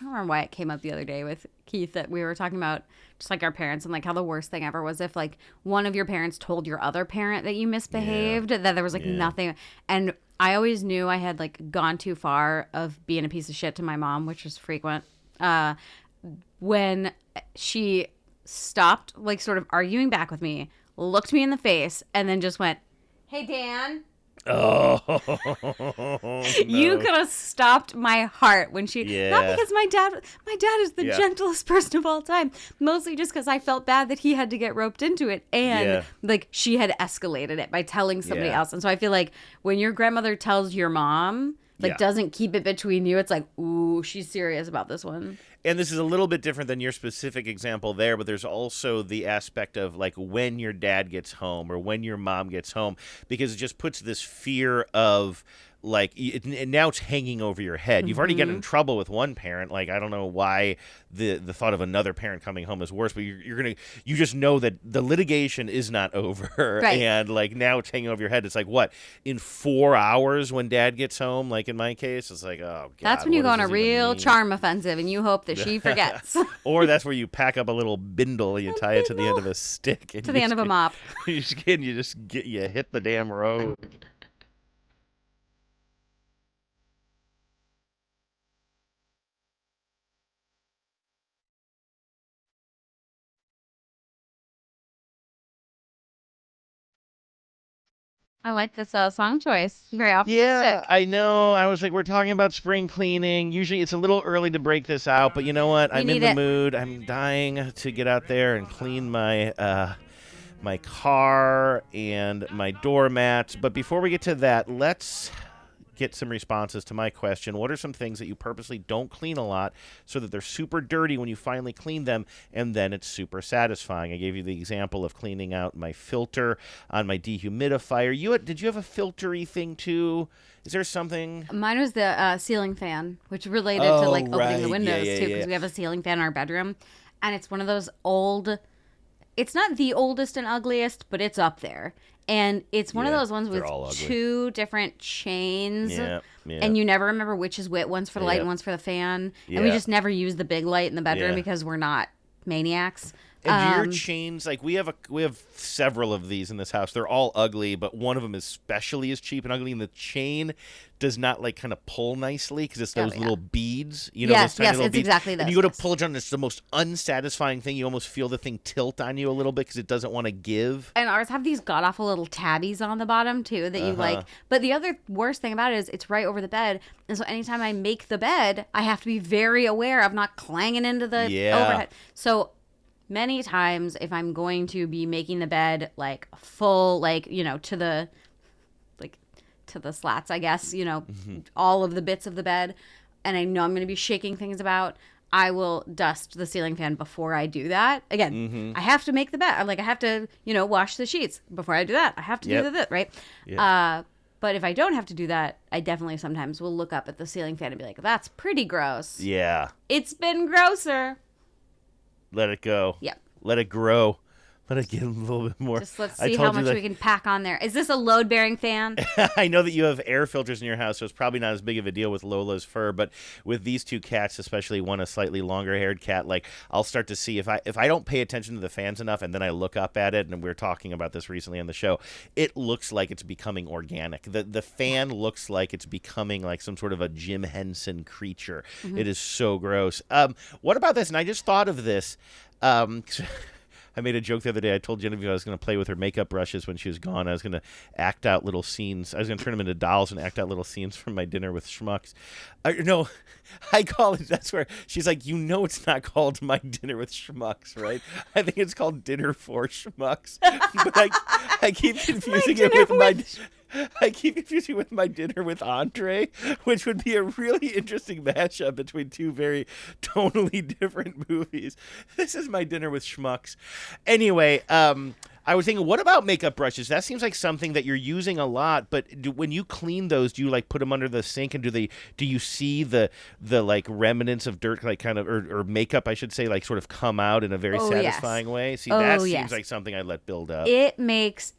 don't remember why it came up the other day with Keith that we were talking about just like our parents and like how the worst thing ever was if like one of your parents told your other parent that you misbehaved, that there was like nothing. And I always knew I had like gone too far of being a piece of shit to my mom, which is frequent. When she stopped like sort of arguing back with me, looked me in the face, and then just went, "Hey, Dan." Oh, You could have stopped my heart when she, not because my dad is the gentlest person of all time, mostly just because I felt bad that he had to get roped into it, and like she had escalated it by telling somebody else. And so I feel like when your grandmother tells your mom, like doesn't keep it between you, it's like, ooh, she's serious about this one. And this is a little bit different than your specific example there, but there's also the aspect of like when your dad gets home or when your mom gets home, because it just puts this fear of like, and now it's hanging over your head. You've already gotten in trouble with one parent. Like, I don't know why the thought of another parent coming home is worse, but you just know that the litigation is not over. Right. And like now it's hanging over your head. It's like, what, in 4 hours when dad gets home? Like in my case, it's like, oh, God. That's when you go on a real charm offensive and you hope that she forgets. Or that's where you pack up a little bindle and you tie it to the end of a stick. And to the end of a mop. You hit the damn road. I like this song choice. Very optimistic. Yeah, I know. I was like, we're talking about spring cleaning. Usually it's a little early to break this out, but you know what? I'm in the mood. I'm dying to get out there and clean my my car and my doormats. But before we get to that, let's get some responses to my question. What are some things that you purposely don't clean a lot so that they're super dirty when you finally clean them, and then it's super satisfying? I gave you the example of cleaning out my filter on my dehumidifier. Did you have a filtery thing too? Is there something? Mine was the ceiling fan, which related to like opening the windows too, because we have a ceiling fan in our bedroom, and it's one of those old. It's not the oldest and ugliest, but it's up there. And it's one of those ones with two different chains. And you never remember which is which. One's for the light and one's for the fan. And we just never use the big light in the bedroom because we're not maniacs. And do your chains, like we have several of these in this house. They're all ugly, but one of them especially is cheap and ugly. And the chain does not like kind of pull nicely because it's those little beads. You know, yes, those tiny little it's beads. Exactly those. And you go to pull it on, it's the most unsatisfying thing. You almost feel the thing tilt on you a little bit because it doesn't want to give. And ours have these god awful little tabbies on the bottom too that you like. But the other worst thing about it is it's right over the bed, and so anytime I make the bed, I have to be very aware of not clanging into the overhead. So many times, if I'm going to be making the bed like full, like, you know, to the slats, I guess, you know, all of the bits of the bed, and I know I'm going to be shaking things about, I will dust the ceiling fan before I do that. Again, I have to make the bed. Like, I have to, you know, wash the sheets before I do that. I have to do that, right? Yep. But if I don't have to do that, I definitely sometimes will look up at the ceiling fan and be like, that's pretty gross. Yeah. It's been grosser. Let it go. Yep. Let it grow. I'm going to get a little bit more. Just let's see how much we can pack on there. Is this a load-bearing fan? I know that you have air filters in your house, so it's probably not as big of a deal with Lola's fur, but with these two cats, especially one a slightly longer-haired cat, like I'll start to see if I don't pay attention to the fans enough and then I look up at it, and we were talking about this recently on the show, it looks like it's becoming organic. The fan looks like it's becoming like some sort of a Jim Henson creature. Mm-hmm. It is so gross. What about this? And I just thought of this. I made a joke the other day. I told Genevieve I was going to play with her makeup brushes when she was gone. I was going to act out little scenes. I was going to turn them into dolls and act out little scenes from my dinner with schmucks. No, I call it, that's where she's like, it's not called My Dinner with Schmucks, right? I think it's called Dinner for Schmucks. But I keep confusing it with I keep confusing with My Dinner with Andre, which would be a really interesting mashup between two very tonally different movies. This is My Dinner with Schmucks. Anyway, I was thinking, what about makeup brushes? That seems like something that you're using a lot, but when you clean those, do you like put them under the sink, and do you see the like remnants of dirt, like kind of, or makeup, I should say, like sort of come out in a very satisfying way? See, that seems like something I'd let build up. It makes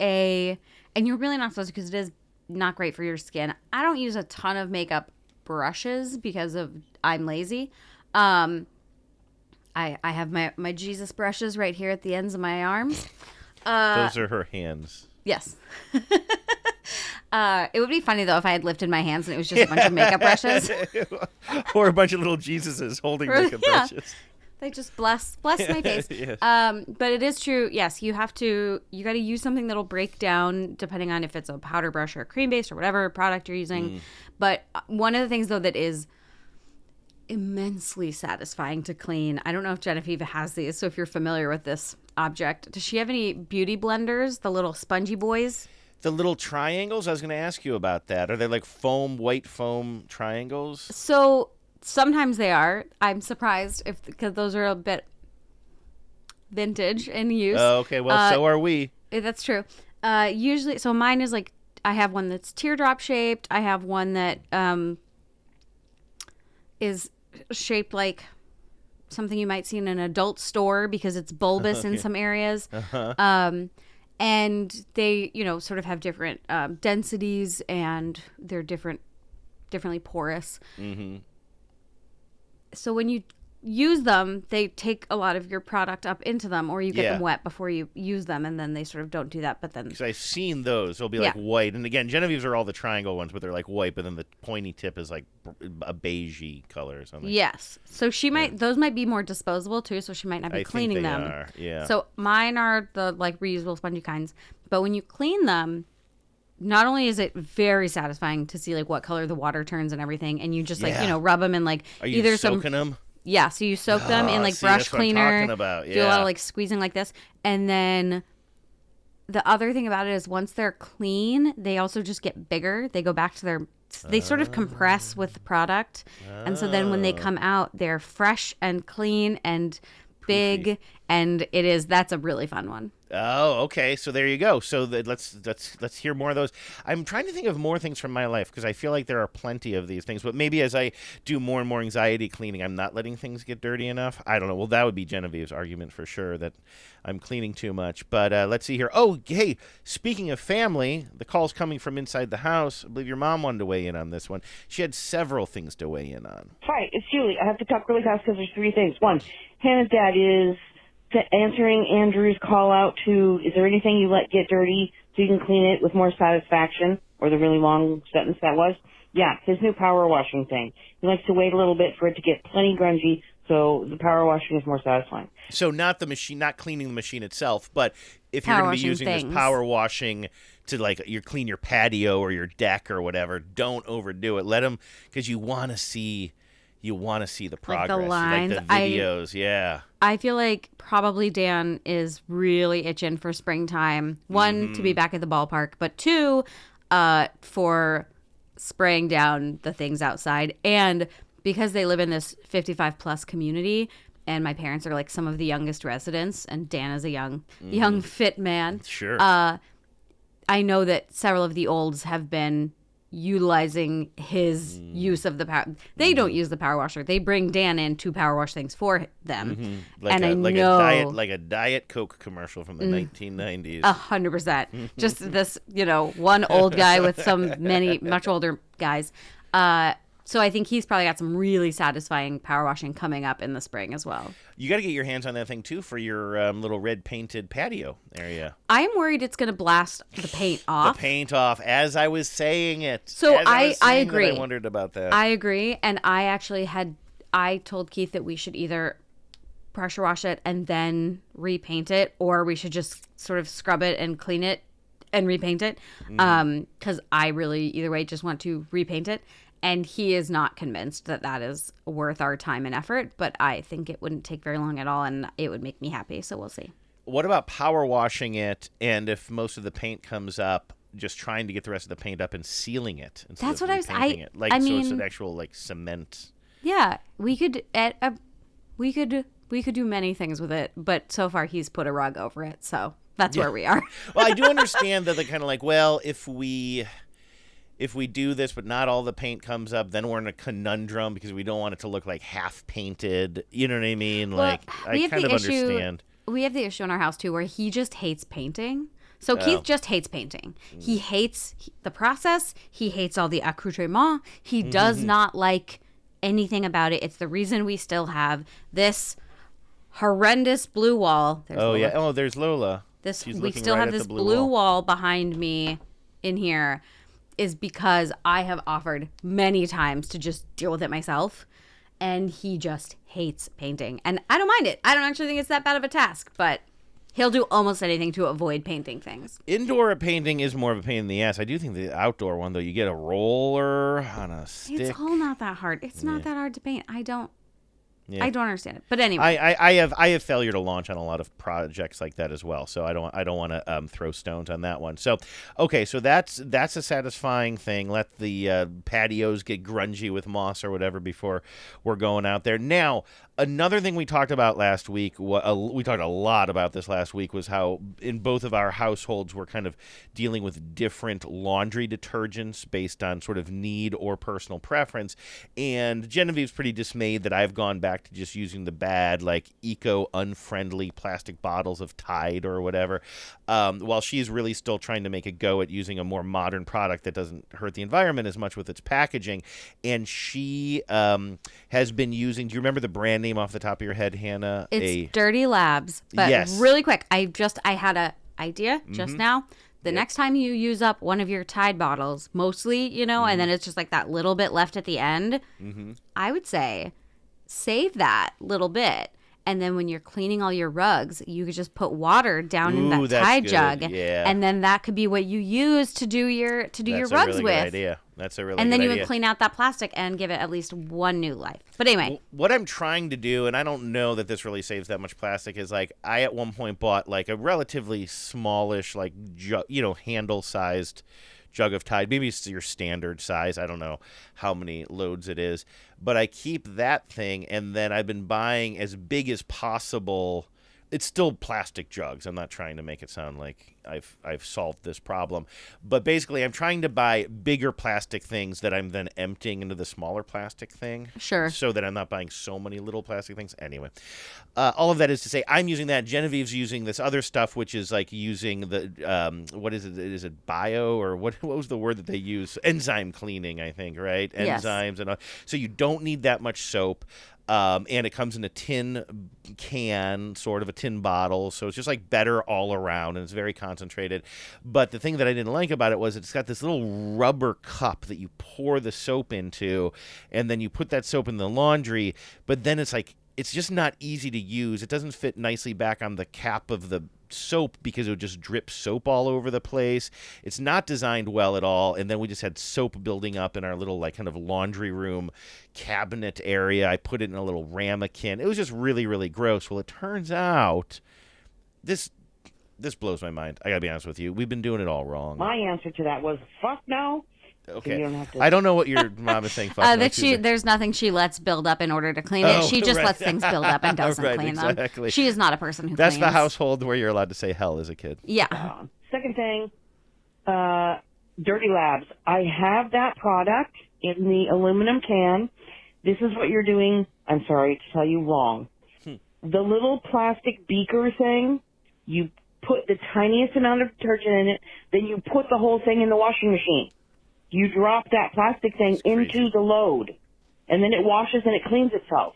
and you're really not supposed to, because it is not great for your skin. I don't use a ton of makeup brushes because I'm lazy. I have my Jesus brushes right here at the ends of my arms. Those are her hands. Yes. It would be funny, though, if I had lifted my hands and it was just a bunch of makeup brushes. Or a bunch of little Jesuses holding makeup brushes. They just bless my face. Yes. But it is true. Yes, you got to use something that'll break down, depending on if it's a powder brush or a cream base or whatever product you're using. But one of the things, though, that is immensely satisfying to clean. I don't know if Genevieve has these, so if you're familiar with this object, does she have any beauty blenders, the little spongy boys? The little triangles? I was going to ask you about that. Are they like white foam triangles? So sometimes they are. I'm surprised because those are a bit vintage in use. Oh, okay. Well, so are we. That's true. Usually, so mine is like, I have one that's teardrop shaped. I have one that is shaped like something you might see in an adult store because it's bulbous in some areas. And they, sort of have different densities, and they're differently porous. Mm-hmm. So when you use them, they take a lot of your product up into them, or you get them wet before you use them, and then they sort of don't do that. But then, because I've seen those, they'll be like white, and again, Genevieve's are all the triangle ones, but they're like white, but then the pointy tip is like a beigey color or something. Yes, so those might be more disposable too, so she might not be cleaning them. Are. Yeah. So mine are the like reusable spongy kinds, but when you clean them, not only is it very satisfying to see like what color the water turns and everything, and you just like rub them in like either soaking them. Yeah, so you soak them in like brush cleaner. Do a lot of like squeezing like this, and then the other thing about it is once they're clean, they also just get bigger. They go back to they sort of compress with the product, and so then when they come out, they're fresh and clean and big, poofy. And that's a really fun one. Oh, okay. So there you go. So let's hear more of those. I'm trying to think of more things from my life because I feel like there are plenty of these things. But maybe as I do more and more anxiety cleaning, I'm not letting things get dirty enough. I don't know. Well, that would be Genevieve's argument for sure, that I'm cleaning too much. But let's see here. Oh, hey, speaking of family, the call's coming from inside the house. I believe your mom wanted to weigh in on this one. She had several things to weigh in on. Hi, it's Julie. I have to talk really fast because there's three things. One, Hannah's dad is answering Andrew's call out to, is there anything you let get dirty so you can clean it with more satisfaction? Or the really long sentence that was. Yeah, his new power washing thing. He likes to wait a little bit for it to get plenty grungy, so the power washing is more satisfying. So not the machine, not cleaning the machine itself, but if you're going to be using this power washing to like you clean your patio or your deck or whatever, don't overdo it. Let them, because you want to see the progress, like the lines, like the videos. I feel like probably Dan is really itching for springtime. One, to be back at the ballpark, but two, for spraying down the things outside. And because they live in this 55 plus community, and my parents are like some of the youngest residents, and Dan is a young fit man. Sure. I know that several of the olds have been utilizing his use of the power. They don't use the power washer. They bring Dan in to power wash things for them. Like a Diet Coke commercial from the 1990s. 100%. Just this, one old guy with many much older guys. So I think he's probably got some really satisfying power washing coming up in the spring as well. You got to get your hands on that thing, too, for your little red painted patio area. I'm worried it's going to blast the paint off. The paint off, as I was saying it. So I agree. I wondered about that. I agree. And I actually I told Keith that we should either pressure wash it and then repaint it, or we should just sort of scrub it and clean it and repaint it. Because I really, either way, just want to repaint it. And he is not convinced that is worth our time and effort, but I think it wouldn't take very long at all, and it would make me happy, so we'll see. What about power washing it, and if most of the paint comes up, just trying to get the rest of the paint up and sealing it instead That's of what repainting it? Like, so it's an actual, cement. Yeah, we could do many things with it, but so far he's put a rug over it, so that's where we are. Well, I do understand that they're kind of well, if we do this, but not all the paint comes up, then we're in a conundrum because we don't want it to look like half painted. You know what I mean? Well, I kind of understand. We have the issue in our house, too, where he just hates painting. So Keith just hates painting. He hates the process. He hates all the accoutrements. He does not like anything about it. It's the reason we still have this horrendous blue wall. There's Lola. Oh, there's Lola. We still have this blue wall behind me in here. Is because I have offered many times to just deal with it myself, and he just hates painting. And I don't mind it. I don't actually think it's that bad of a task, but he'll do almost anything to avoid painting things. Indoor painting is more of a pain in the ass. I do think the outdoor one, though, you get a roller on a stick. It's all not that hard. It's not that hard to paint. I don't understand it. But anyway, I have failure to launch on a lot of projects like that as well. So I don't want to throw stones on that one. So okay, so that's a satisfying thing. Let the patios get grungy with moss or whatever before we're going out there. Now, another thing we talked about last week, we talked a lot about this last week, was how in both of our households we're kind of dealing with different laundry detergents based on sort of need or personal preference. And Genevieve's pretty dismayed that I've gone back to just using the bad, eco-unfriendly plastic bottles of Tide or whatever, while she's really still trying to make a go at using a more modern product that doesn't hurt the environment as much with its packaging. And she has been using, do you remember the brand name off the top of your head, Hannah? It's Dirty Labs. But really quick, I had an idea just now. The next time you use up one of your Tide bottles, mostly, and then it's just like that little bit left at the end, I would say save that little bit. And then when you're cleaning all your rugs, you could just put water down in that Tide jug. Yeah. And then that could be what you use to do your rugs with. That's a really good idea. That's a really good idea. And then you would clean out that plastic and give it at least one new life. But anyway. What I'm trying to do, and I don't know that this really saves that much plastic, is I at one point bought a relatively smallish, handle-sized jug of Tide. Maybe it's your standard size. I don't know how many loads it is. But I keep that thing, and then I've been buying as big as possible. It's still plastic jugs. I'm not trying to make it sound like I've solved this problem. But basically, I'm trying to buy bigger plastic things that I'm then emptying into the smaller plastic thing. Sure. So that I'm not buying so many little plastic things. Anyway, all of that is to say I'm using that. Genevieve's using this other stuff, which is using the, what is it? Is it bio or what was the word that they use? Enzyme cleaning, I think, right? Yes. Enzymes. And all. So you don't need that much soap. And it comes in a tin can, sort of a tin bottle. So it's just better all around, and it's very concentrated. But the thing that I didn't like about it was it's got this little rubber cup that you pour the soap into, and then you put that soap in the laundry. But then it's just not easy to use. It doesn't fit nicely back on the cap of the soap because it would just drip soap all over the place. It's not designed well at all. And then we just had soap building up in our little kind of laundry room cabinet area. I put it in a little ramekin. It was just really, really gross. Well, it turns out this blows my mind. I gotta be honest with you. We've been doing it all wrong. My answer to that was fuck no. Okay. So you don't have to... I don't know what your mom is saying. There's nothing she lets build up in order to clean it. She just lets things build up and doesn't clean them. She is not a person who That's the household where you're allowed to say hell as a kid. Yeah. Second thing, Dirty Labs. I have that product in the aluminum can. This is what you're doing. I'm sorry to tell you wrong. The little plastic beaker thing, you put the tiniest amount of detergent in it, then you put the whole thing in the washing machine. You drop that plastic thing into the load, and then it washes and it cleans itself.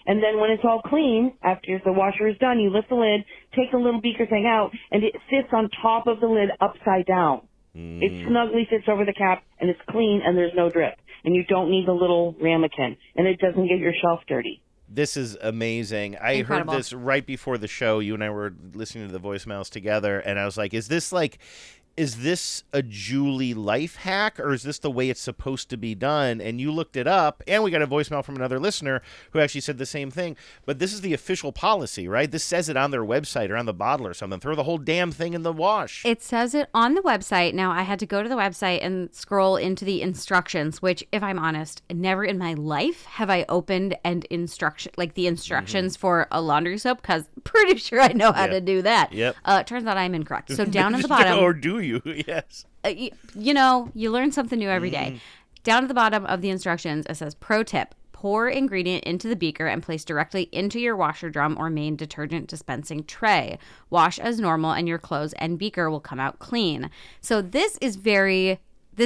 And then when it's all clean, after the washer is done, you lift the lid, take the little beaker thing out, and it sits on top of the lid upside down. It snugly fits over the cap, and it's clean, and there's no drip. And you don't need the little ramekin, and it doesn't get your shelf dirty. This is amazing. I heard this right before the show. You and I were listening to the voicemails together, and I was like, is this a Julie life hack, or is this the way it's supposed to be done? And you looked it up, and we got a voicemail from another listener who actually said the same thing. But this is the official policy, right? This says it on their website or on the bottle or something. Throw the whole damn thing in the wash. It says it on the website. Now, I had to go to the website and scroll into the instructions, which, if I'm honest, never in my life have I opened the instructions for a laundry soap, because pretty sure I know how to do that. Yep. Turns out I'm incorrect. So down at the bottom. Or do you? Yes. You learn something new every day. Down at the bottom of the instructions, it says, pro tip, pour ingredient into the beaker and place directly into your washer drum or main detergent dispensing tray. Wash as normal and your clothes and beaker will come out clean. So this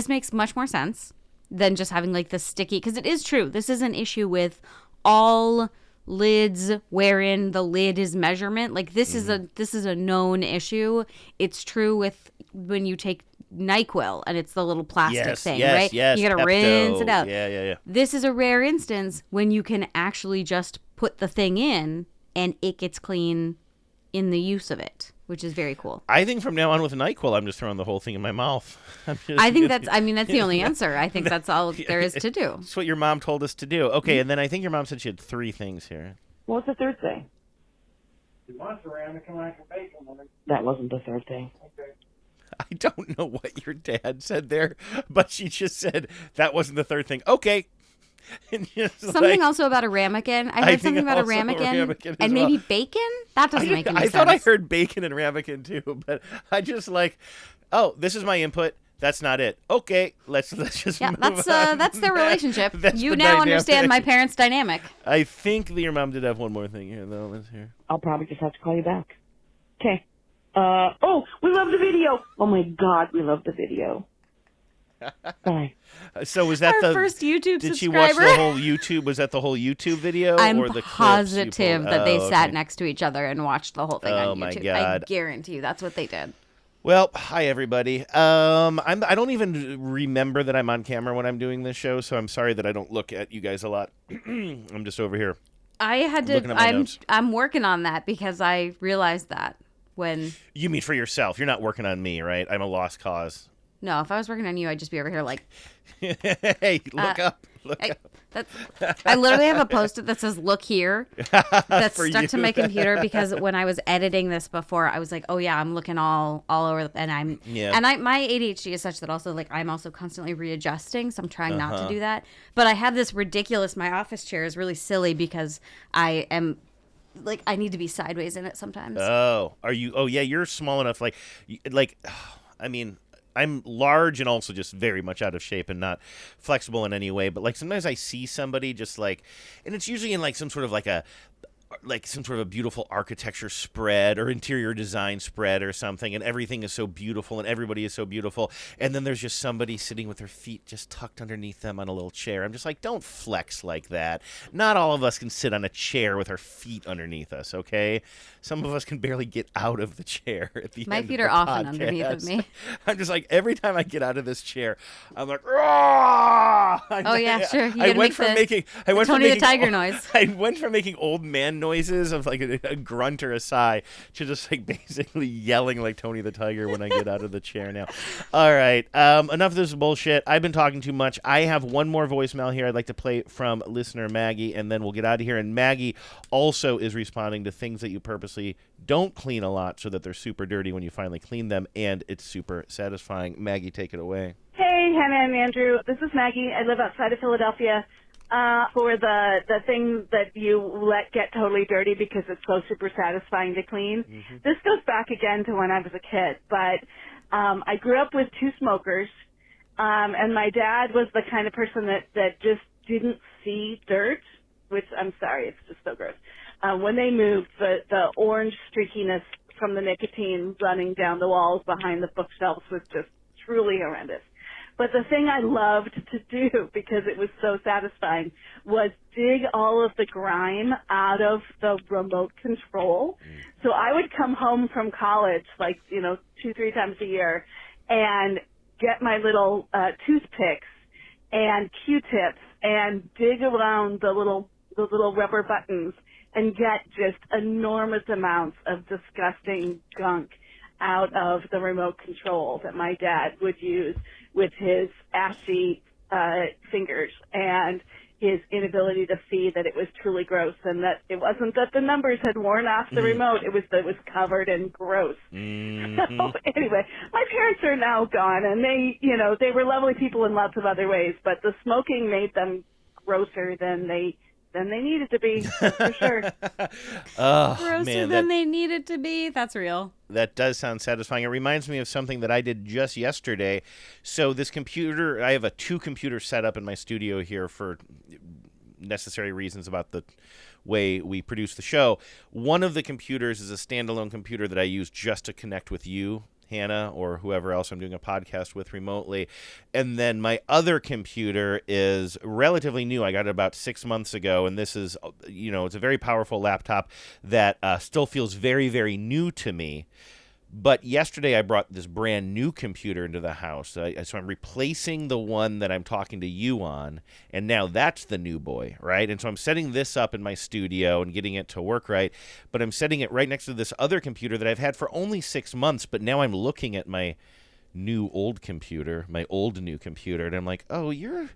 makes much more sense than just having like the sticky, because it is true. This is an issue with all lids wherein the lid is measurement. Like this is a known issue. It's true with when you take NyQuil and it's the little plastic thing, right? Yes, you gotta Pepto. rinse it out. Yeah. This is a rare instance when you can actually just put the thing in and it gets clean in the use of it, which is very cool. I think from now on with NyQuil, I'm just throwing the whole thing in my mouth. I think that's the only answer. I think that's all there is to do. That's what your mom told us to do. Okay, and then I think your mom said she had 3 things here. What's the third thing? She wants ceramic and like a bacon. That wasn't the third thing. Okay. I don't know what your dad said there, but she just said that wasn't the third thing. Okay. Something also about a ramekin. I heard something about a ramekin and maybe bacon. That doesn't make any sense. I thought I heard bacon and ramekin too, but I just this is my input. That's not it. Okay, let's just move on. That's their relationship. You now understand my parents' dynamic. I think that your mom did have one more thing here, though. Let's hear. I'll probably just have to call you back. Okay. We love the video. Oh my God, we love the video. Bye. So was that our first YouTube did subscriber? She watch the whole YouTube? Was that the whole YouTube video? I'm or the positive that they sat next to each other and watched the whole thing on YouTube. My God. I guarantee you that's what they did. Well, hi everybody. I don't even remember that I'm on camera when I'm doing this show, so I'm sorry that I don't look at you guys a lot. I'm just over here. I'm working on that because I realized that when. You mean for yourself? You're not working on me, right? I'm a lost cause. No, if I was working on you, I'd just be over here like. Hey, look up. I literally have a Post-it that says "Look here" that's stuck to my computer because when I was editing this before, I was like, "Oh yeah, I'm looking all over," and my ADHD is such that also like I'm also constantly readjusting, so I'm trying not to do that. But I have this ridiculous. My office chair is really silly because I am. Like I need to be sideways in it sometimes. Oh, are you? Oh yeah, you're small enough. I mean. I'm large and also just very much out of shape and not flexible in any way. But like sometimes I see somebody just like, and it's usually in like some sort of a beautiful architecture spread or interior design spread or something, and everything is so beautiful and everybody is so beautiful, and then there's just somebody sitting with their feet just tucked underneath them on a little chair. I'm just like, don't flex like that. Not all of us can sit on a chair with our feet underneath us, okay? Some of us can barely get out of the chair at the end of the podcast. My feet are often underneath of me. I'm just like, every time I get out of this chair, I'm like, "Rah!" Oh yeah, sure. I went from making Tony the Tiger noise. I went from making old man noises of like a grunt or a sigh to just like basically yelling like Tony the Tiger when I get out of the chair now. All right. Enough of this bullshit. I've been talking too much. I have one more voicemail here I'd like to play from listener Maggie, and then we'll get out of here. And Maggie also is responding to things that you purposely don't clean a lot so that they're super dirty when you finally clean them, and it's super satisfying. Maggie, take it away. Hey, Hannah and Andrew. This is Maggie. I live outside of Philadelphia. For the thing that you let get totally dirty because it's so super satisfying to clean. This goes back again to when I was a kid, but I grew up with 2 smokers, And my dad was the kind of person that just didn't see dirt, which I'm sorry, it's just so gross. When they moved, the orange streakiness from the nicotine running down the walls behind the bookshelves was just truly horrendous. But the thing I loved to do, because it was so satisfying, was dig all of the grime out of the remote control. So I would come home from college, 2-3 times a year, and get my little toothpicks and Q-tips and dig around the little rubber buttons and get just enormous amounts of disgusting gunk out of the remote control that my dad would use with his ashy fingers and his inability to see that it was truly gross, and that it wasn't that the numbers had worn off the remote, it was that it was covered in gross. Mm-hmm. So anyway, my parents are now gone, and they were lovely people in lots of other ways, but the smoking made them grosser than they needed to be, that's for sure. Oh, Grosser man, than they needed to be. That's real. That does sound satisfying. It reminds me of something that I did just yesterday. So this computer, I have a 2-computer setup in my studio here for necessary reasons about the way we produce the show. One of the computers is a standalone computer that I use just to connect with you, Hannah, or whoever else I'm doing a podcast with remotely. And then my other computer is relatively new. I got it about 6 months ago, and this is, it's a very powerful laptop that still feels very, very new to me. But yesterday I brought this brand new computer into the house. So I'm replacing the one that I'm talking to you on, and now that's the new boy, right? And so I'm setting this up in my studio and getting it to work right, but I'm setting it right next to this other computer that I've had for only 6 months, but now I'm looking at my new new computer, and I'm like, oh, you're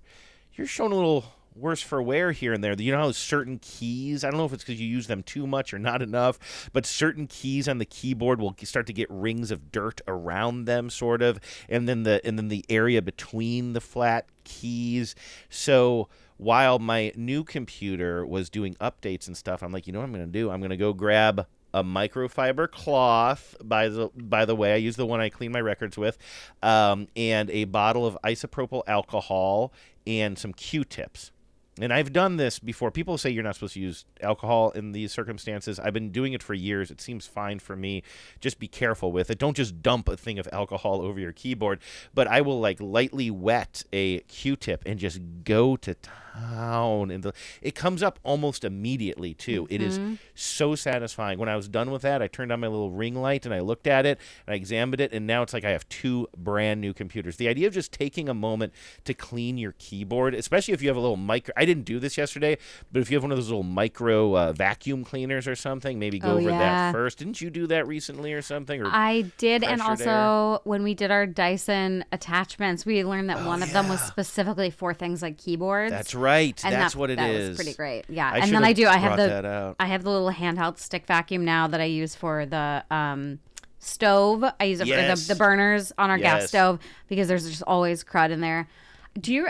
showing a little worse for wear here and there. You know how certain keys, I don't know if it's because you use them too much or not enough, but certain keys on the keyboard will start to get rings of dirt around them, sort of, and then the area between the flat keys. So while my new computer was doing updates and stuff, I'm like, you know what I'm going to do? I'm going to go grab a microfiber cloth, by the way, I use the one I clean my records with, and a bottle of isopropyl alcohol and some Q-tips. And I've done this before. People say you're not supposed to use alcohol in these circumstances. I've been doing it for years. It seems fine for me. Just be careful with it. Don't just dump a thing of alcohol over your keyboard. But I will lightly wet a Q-tip and just go to town. And it comes up almost immediately, too. Mm-hmm. It is so satisfying. When I was done with that, I turned on my little ring light and I looked at it and I examined it. And now it's like I have 2 brand new computers. The idea of just taking a moment to clean your keyboard, especially if you have a little I didn't do this yesterday, but if you have one of those little micro vacuum cleaners or something, maybe go over that first. Didn't you do that recently or something? Or I did, and also when we did our Dyson attachments, we learned that one of them was specifically for things like keyboards. That's right. And that's what it is. That was pretty great. Yeah, and then I have the little handheld stick vacuum now that I use for the stove. I use it for the burners on our gas stove because there's just always crud in there.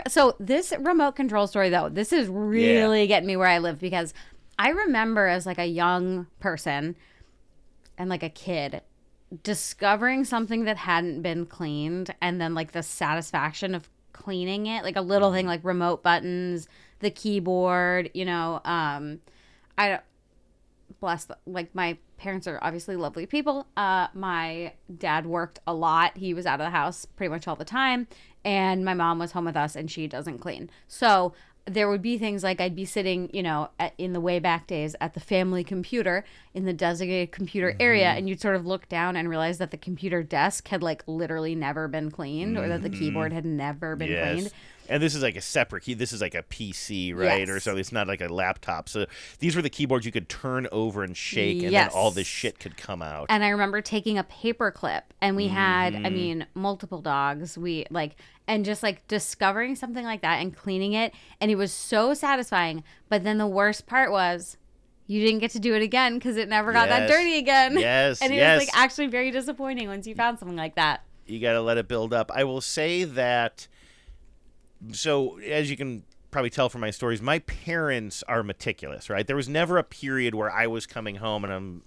So this remote control story, though, this is really getting me where I live, because I remember as a young person and a kid discovering something that hadn't been cleaned, and then the satisfaction of cleaning it, a little thing like remote buttons, the keyboard, I bless my parents are obviously lovely people. My dad worked a lot. He was out of the house pretty much all the time. And my mom was home with us, and she doesn't clean. So there would be things like I'd be sitting, in the way back days at the family computer in the designated computer area, and you'd sort of look down and realize that the computer desk had literally never been cleaned, or that the keyboard had never been cleaned. And this is a separate key. This is a PC, right? Yes. Or so it's not a laptop. So these were the keyboards you could turn over and shake, and then all this shit could come out. And I remember taking a paper clip, and we had, multiple dogs. And just discovering something like that and cleaning it. And it was so satisfying. But then the worst part was you didn't get to do it again because it never got that dirty again. Yes. And it was actually very disappointing once you found something like that. You got to let it build up. I will say that. So as you can probably tell from my stories, my parents are meticulous, right? There was never a period where I was coming home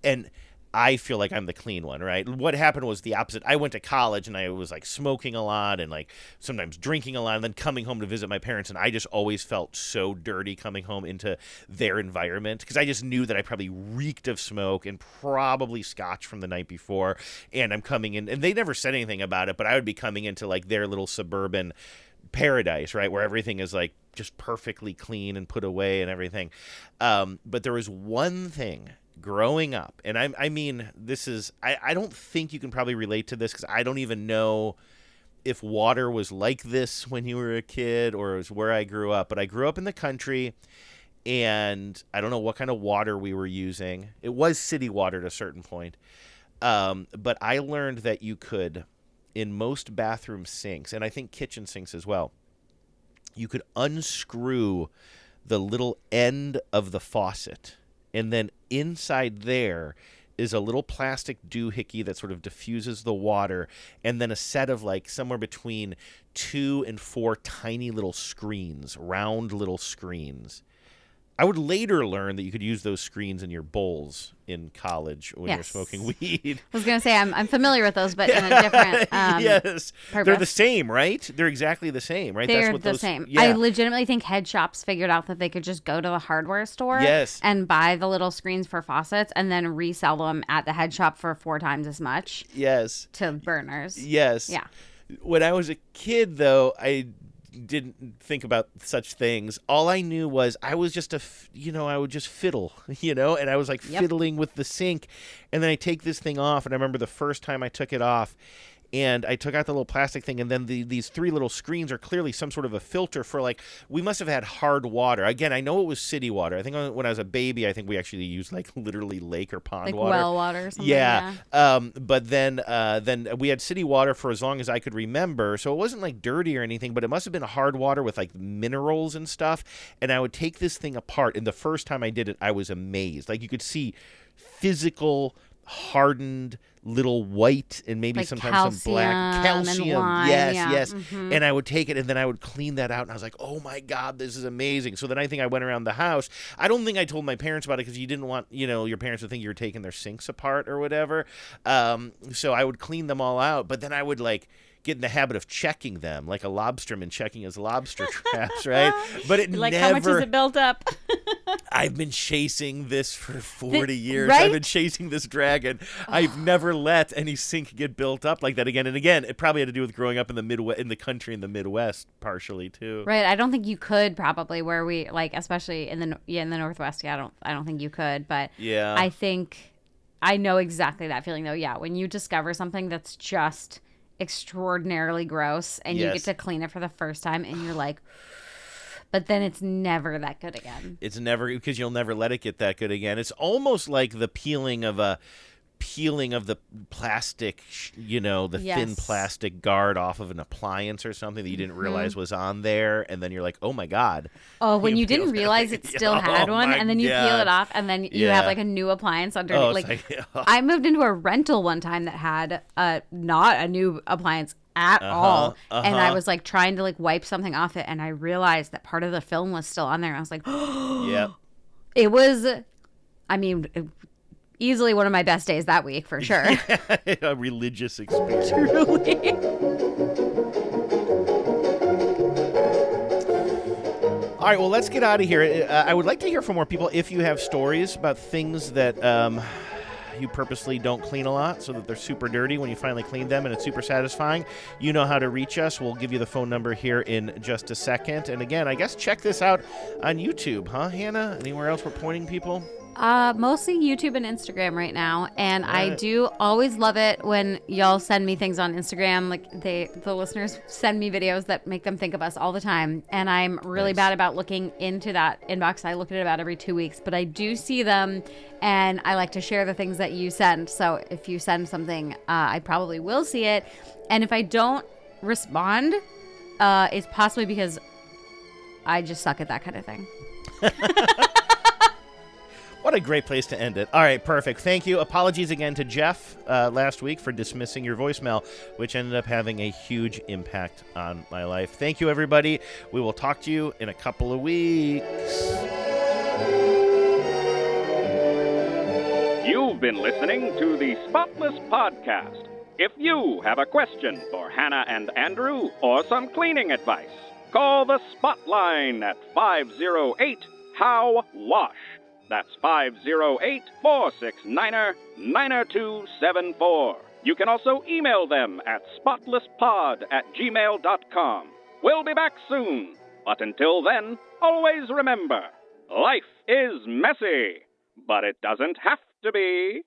and I feel like I'm the clean one, right? What happened was the opposite. I went to college and I was like smoking a lot and like sometimes drinking a lot and then coming home to visit my parents. And I just always felt so dirty coming home into their environment because I just knew that I probably reeked of smoke and probably scotch from the night before. And I'm coming in, and they never said anything about it, but I would be coming into like their little suburban paradise, right? Where everything is like just perfectly clean and put away and everything. But there was one thing growing up, and I mean, this is, I don't think you can probably relate to this because I don't even know if water was like this when you were a kid or it was where I grew up. But I grew up in the country, and I don't know what kind of water we were using. It was city water at a certain point. But I learned that you could, in most bathroom sinks, and I think kitchen sinks as well, you could unscrew the little end of the faucet. And then inside there is a little plastic doohickey that sort of diffuses the water, and then a set of like somewhere between 2 and 4 tiny little screens, round little screens. I would later learn that you could use those screens in your bowls in college when you're smoking weed. I was going to say, I'm familiar with those, but in a different yes. purpose. They're the same, right? They're exactly the same, right? They're the same. Yeah. I legitimately think head shops figured out that they could just go to the hardware store and buy the little screens for faucets and then resell them at the head shop for 4 times as much. Yes. To burners. Yes. Yeah. When I was a kid, though, I didn't think about such things. All I knew was I was just I would just fiddle, and I was like fiddling with the sink, and then I take this thing off, and I remember the first time I took it off, and I took out the little plastic thing, and then these 3 little screens are clearly some sort of a filter for, like, we must have had hard water. Again, I know it was city water. I think when I was a baby, I think we actually used, like, literally lake or pond water. Like well water or something. Yeah. But then we had city water for as long as I could remember, so it wasn't, like, dirty or anything, but it must have been hard water with, like, minerals and stuff, and I would take this thing apart, and the first time I did it, I was amazed. Like, you could see physical, hardened little white and maybe like sometimes some black calcium. And lime, yes. Mm-hmm. And I would take it and then I would clean that out and I was like, oh my God, this is amazing. So then I think I went around the house. I don't think I told my parents about it because you didn't want, your parents would think you were taking their sinks apart or whatever. So I would clean them all out, but then I would like get in the habit of checking them like a lobsterman checking his lobster traps, right? But it like, never... how much is it built up? I've been chasing this for 40 years. Right? I've been chasing this dragon. I've never let any sink get built up like that again and again. It probably had to do with growing up in the Midwest, in the country in the Midwest, partially too. Right. I don't think you could probably where we like, especially in the Northwest. Yeah, I don't think you could. But yeah, I think I know exactly that feeling though. Yeah, when you discover something that's just extraordinarily gross and you get to clean it for the first time and you're like, but then it's never that good again. It's never, because you'll never let it get that good again. It's almost like the peeling of the plastic, thin plastic guard off of an appliance or something that you didn't realize was on there, and then you're like, oh my God. Oh, when you didn't realize it still had one, and then you peel it off, and then you have like a new appliance underneath. I moved into a rental one time that had not a new appliance at all, and I was like trying to like wipe something off it, and I realized that part of the film was still on there, and I was like, oh, yep. It was, I mean, easily one of my best days that week for sure. A religious experience. Truly. All right, well, let's get out of here. I would like to hear from more people if you have stories about things that you purposely don't clean a lot so that they're super dirty when you finally clean them and it's super satisfying. You know how to reach us. We'll give you the phone number here in just a second. And again, I guess check this out on YouTube, huh, Hannah? Anywhere else we're pointing people? Mostly YouTube and Instagram right now, and I do always love it when y'all send me things on Instagram. Like the listeners send me videos that make them think of us all the time, and I'm really bad about looking into that inbox. I look at it about every 2 weeks, but I do see them, and I like to share the things that you send. So if you send something, I probably will see it, and if I don't respond, it's possibly because I just suck at that kind of thing. What a great place to end it. All right, perfect. Thank you. Apologies again to Jeff last week for dismissing your voicemail, which ended up having a huge impact on my life. Thank you, everybody. We will talk to you in a couple of weeks. You've been listening to the Spotless Podcast. If you have a question for Hannah and Andrew or some cleaning advice, call the Spotline at 508-HOW-WASH. That's 508-469-9274. You can also email them at spotlesspod@gmail.com. We'll be back soon. But until then, always remember, life is messy, but it doesn't have to be.